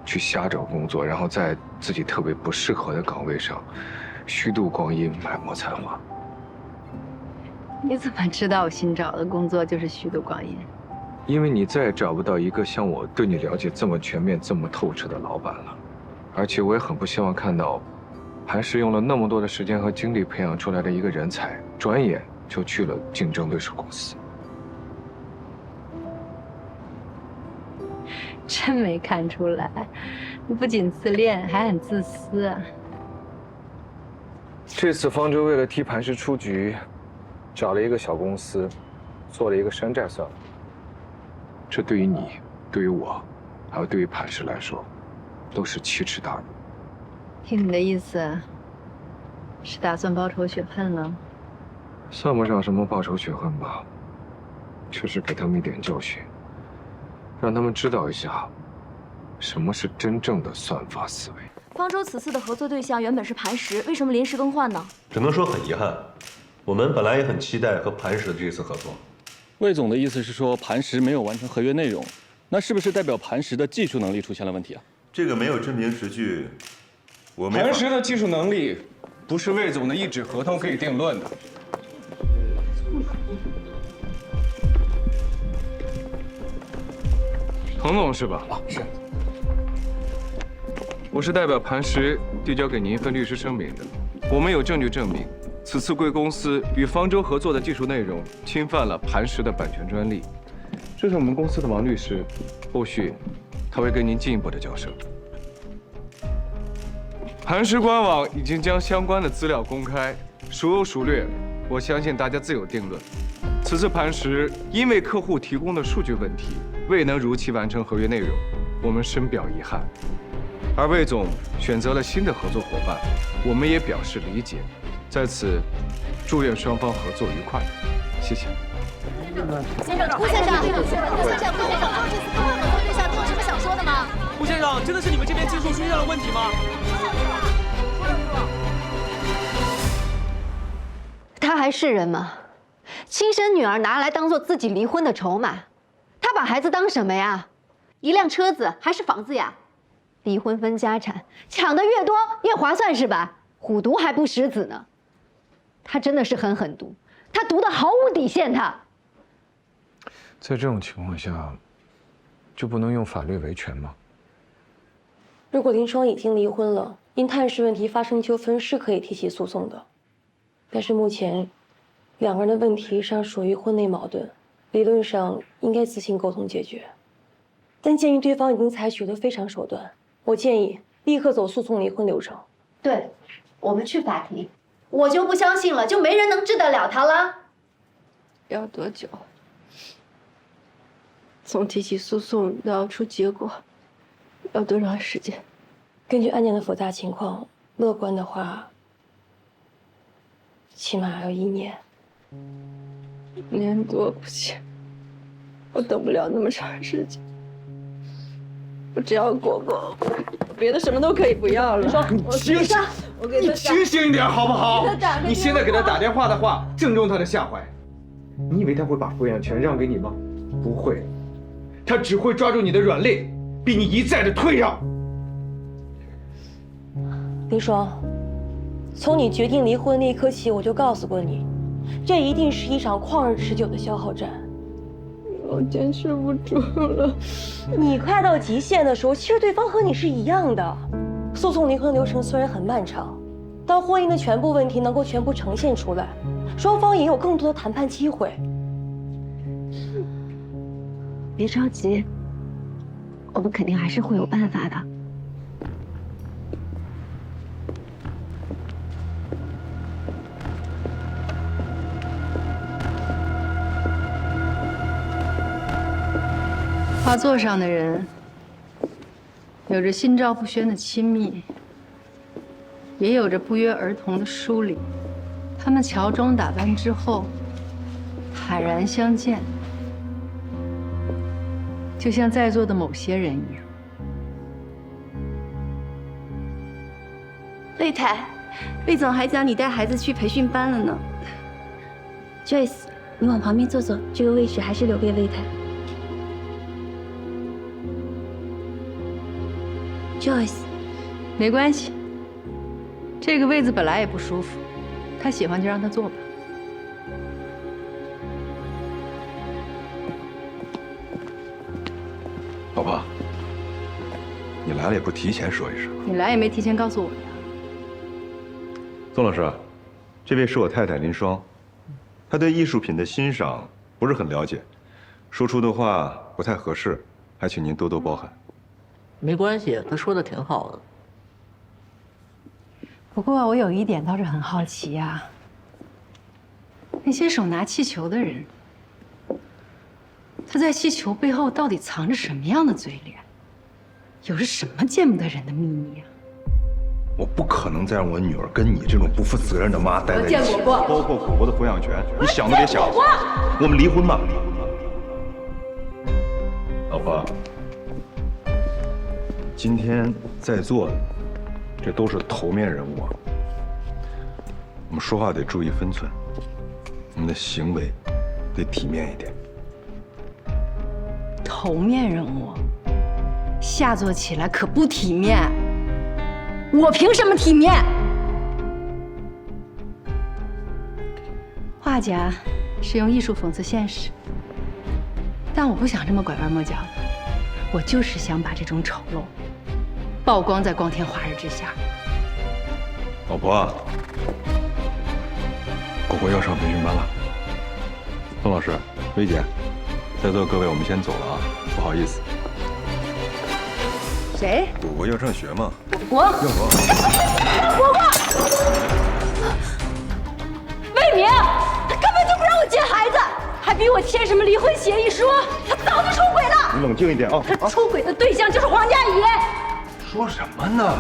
去瞎找工作，然后在自己特别不适合的岗位上虚度光阴、埋没才华。你怎么知道我新找的工作就是虚度光阴？因为你再也找不到一个像我对你了解这么全面、这么透彻的老板了。而且我也很不希望看到磐石用了那么多的时间和精力培养出来的一个人才，转眼就去了竞争对手公司。真没看出来，你不仅自恋，还很自私啊！这次方舟为了替磐石出局，找了一个小公司，做了一个山寨算法。这对于你、对于我，还有对于磐石来说，都是奇耻大辱。听你的意思，是打算报仇雪恨了？算不上什么报仇雪恨吧，就是给他们一点教训，让他们知道一下，什么是真正的算法思维。方舟此次的合作对象原本是磐石，为什么临时更换呢？只能说很遗憾，我们本来也很期待和磐石的这次合作。魏总的意思是说，磐石没有完成合约内容，那是不是代表磐石的技术能力出现了问题啊？这个没有真凭实据，我没法。磐石的技术能力不是魏总的一纸合同可以定论的。彭总是吧？啊，是。我是代表磐石递交给您一份律师声明的。我们有证据证明，此次贵公司与方舟合作的技术内容侵犯了磐石的版权专利。这是我们公司的王律师，后续他会跟您进一步的交涉。磐石官网已经将相关的资料公开，孰优孰劣，我相信大家自有定论。此次磐石因为客户提供的数据问题，未能如期完成合约内容，我们深表遗憾。而魏总选择了新的合作伙伴，我们也表示理解。在此，祝愿双方合作愉快。谢谢。先生，顾先生，顾先生，顾先生，这次更换合作对象，你有什么想说的吗？顾先生，真的是你们这边技术出现了问题吗？他还是人吗？亲生女儿拿来当做自己离婚的筹码，他把孩子当什么呀？一辆车子还是房子呀？离婚分家产，抢的越多越划算是吧？虎毒还不食子呢。他真的是狠毒，他毒得毫无底线。他在这种情况下，就不能用法律维权吗？如果林双已经离婚了，因探视问题发生纠纷是可以提起诉讼的。但是目前，两个人的问题上属于婚内矛盾，理论上应该自行沟通解决。但鉴于对方已经采取了非常手段，我建议立刻走诉讼离婚流程。对，我们去法庭。我就不相信了，就没人能治得了他了。要多久？从提起诉讼到要出结果，要多长时间？根据案件的复杂情况，乐观的话，起码还要1年。1年多不行，我等不了那么长时间。我只要果果，别的什么都可以不要了。你清醒，你清醒一点好不好？你现在给他打电话的话，正中他的下怀。你以为他会把抚养权让给你吗？不会，他只会抓住你的软肋，逼你一再的退让。林双，从你决定离婚那一刻起，我就告诉过你，这一定是一场旷日持久的消耗战。我坚持不住了。你快到极限的时候，其实对方和你是一样的。诉讼离婚流程虽然很漫长，当婚姻的全部问题能够全部呈现出来，双方也有更多的谈判机会。别着急，我们肯定还是会有办法的。画作上的人有着心照不宣的亲密，也有着不约而同的疏离。他们乔装打扮之后，坦然相见，就像在座的某些人一样。魏太，魏总还讲你带孩子去培训班了呢。Joyce， 你往旁边坐坐，这个位置还是留给魏太。Joyce， 没关系，这个位子本来也不舒服，他喜欢就让他坐吧。老婆，你来了也不提前说一声。你来也没提前告诉我呀。宋老师，这位是我太太林双，她对艺术品的欣赏不是很了解，说出的话不太合适，还请您多多包涵。没关系，他说的挺好的。不过我有一点倒是很好奇呀，那些手拿气球的人，他在气球背后到底藏着什么样的嘴脸？有着什么见不得人的秘密啊？我不可能再让我女儿跟你这种不负责任的妈待在一起，包括果果的抚养权，你想都别想。我们离婚吧。老婆，今天在座的这都是头面人物啊，我们说话得注意分寸，我们的行为得体面一点。头面人物，下作起来可不体面。我凭什么体面？画家是用艺术讽刺现实，但我不想这么拐弯抹角的，我就是想把这种丑陋曝光在光天化日之下。老婆，果果要上培训班了。宋老师、薇姐，在座各位，我们先走了啊，不好意思。谁？果果要上学吗？我。果果，魏明，他根本就不让我见孩子，还逼我签什么离婚协议书，他早就出轨了。你冷静一点啊！他出轨的对象就是黄佳怡。说什么呢？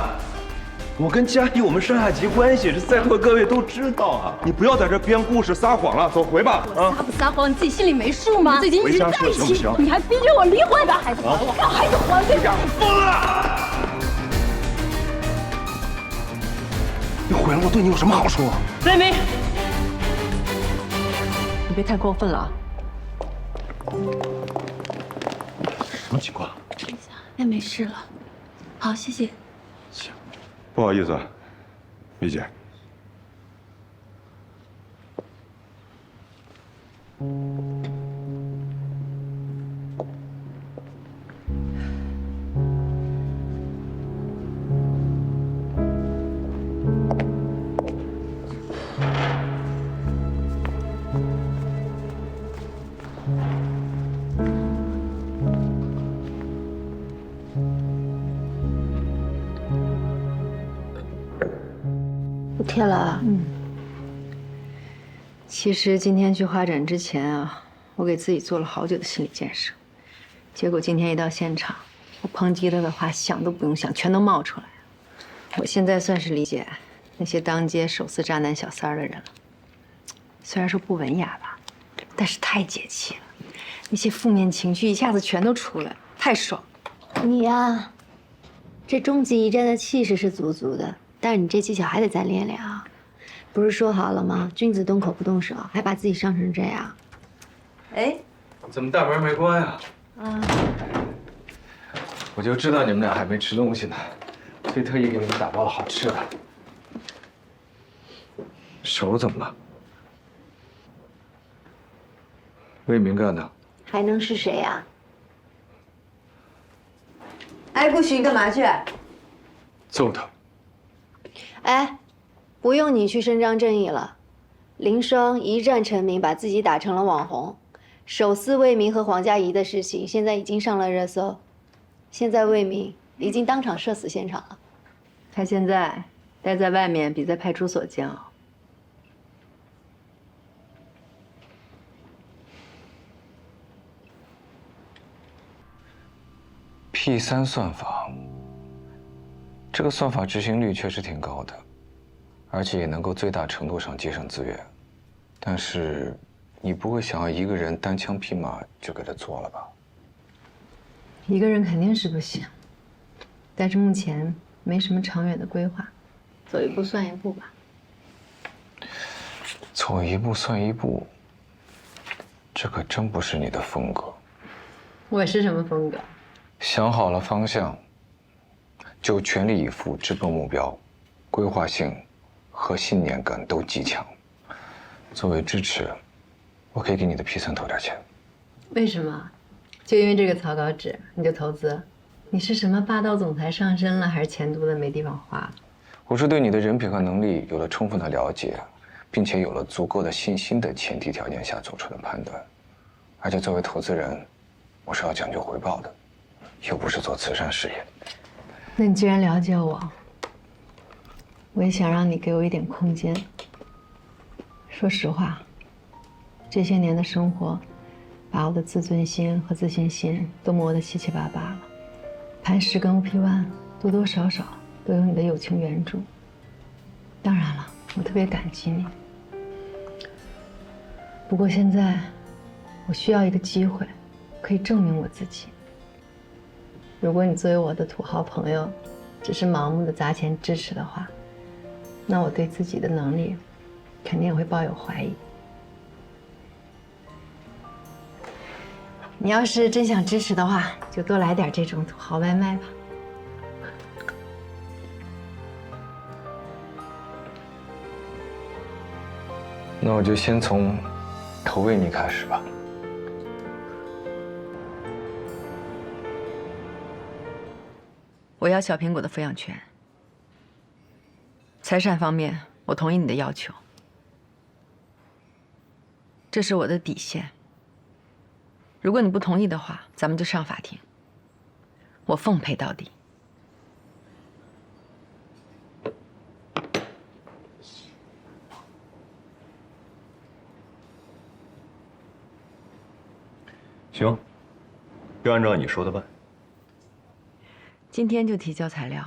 我跟佳怡我们上下级关系，这在座各位都知道啊！你不要在这编故事撒谎了，走回吧！我撒不撒谎，你自己心里没数吗？最近一直在一起，你还逼着我离婚，把孩子还我，让孩子还给我！疯了！你毁了我对你有什么好处？魏明，你别太过分了啊！什么情况？哎，没事了。好，谢谢。不好意思啊，薇姐。我贴了。其实今天去画展之前啊，我给自己做了好久的心理建设，结果今天一到现场，我抨击他的话想都不用想，全都冒出来了。我现在算是理解那些当街手撕渣男小三儿的人了。虽然说不文雅吧，但是太解气了，那些负面情绪一下子全都出来了，太爽。你呀，这终极一战的气势是足足的，但是你这技巧还得再练练啊。不是说好了吗？君子动口不动手，还把自己伤成这样。哎，怎么大门没关呀？我就知道你们俩还没吃东西呢，所以特意给你们打包了好吃的。手怎么了？魏明干的。还能是谁呀？哎，顾许，你干嘛去？揍他。哎，不用你去伸张正义了。林双一战成名，把自己打成了网红。手撕魏明和黄佳怡的事情，现在已经上了热搜。现在魏明已经当场社死现场了。他现在待在外面比在派出所煎熬。P3算法，这个算法执行率确实挺高的，而且也能够最大程度上节省资源。但是，你不会想要一个人单枪匹马就给他做了吧？一个人肯定是不行，但是目前没什么长远的规划，走一步算一步吧。走一步算一步，这可真不是你的风格。我是什么风格？想好了方向，就全力以赴直奔目标，规划性和信念感都极强。作为支持，我可以给你的P3投点钱。为什么？就因为这个草稿纸你就投资？你是什么霸道总裁上身了，还是钱多的没地方花了？我是对你的人品和能力有了充分的了解，并且有了足够的信心的前提条件下做出的判断。而且作为投资人，我是要讲究回报的，又不是做慈善事业。那你既然了解我，我也想让你给我一点空间。说实话，这些年的生活，把我的自尊心和自信心都磨得七七八八了。磐石跟 OP1多多少少都有你的友情援助。当然了，我特别感激你。不过现在，我需要一个机会，可以证明我自己。如果你作为我的土豪朋友，只是盲目的砸钱支持的话，那我对自己的能力肯定也会抱有怀疑。你要是真想支持的话，就多来点这种土豪外卖吧。那我就先从投喂你开始吧。我要小苹果的抚养权。财产方面，我同意你的要求，这是我的底线。如果你不同意的话，咱们就上法庭，我奉陪到底。行，就按照你说的办。今天就提交材料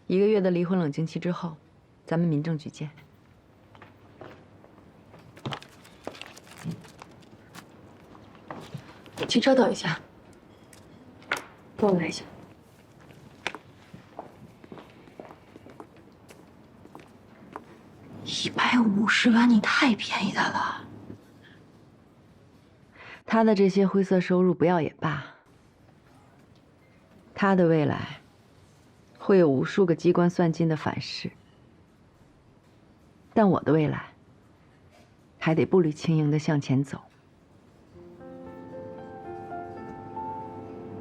，1个月的离婚冷静期之后，咱们民政局见。请稍等一下，跟我来一下。150万，你太便宜他了。他的这些灰色收入不要也罢。他的未来会有无数个机关算尽的反噬，但我的未来还得步履轻盈地向前走。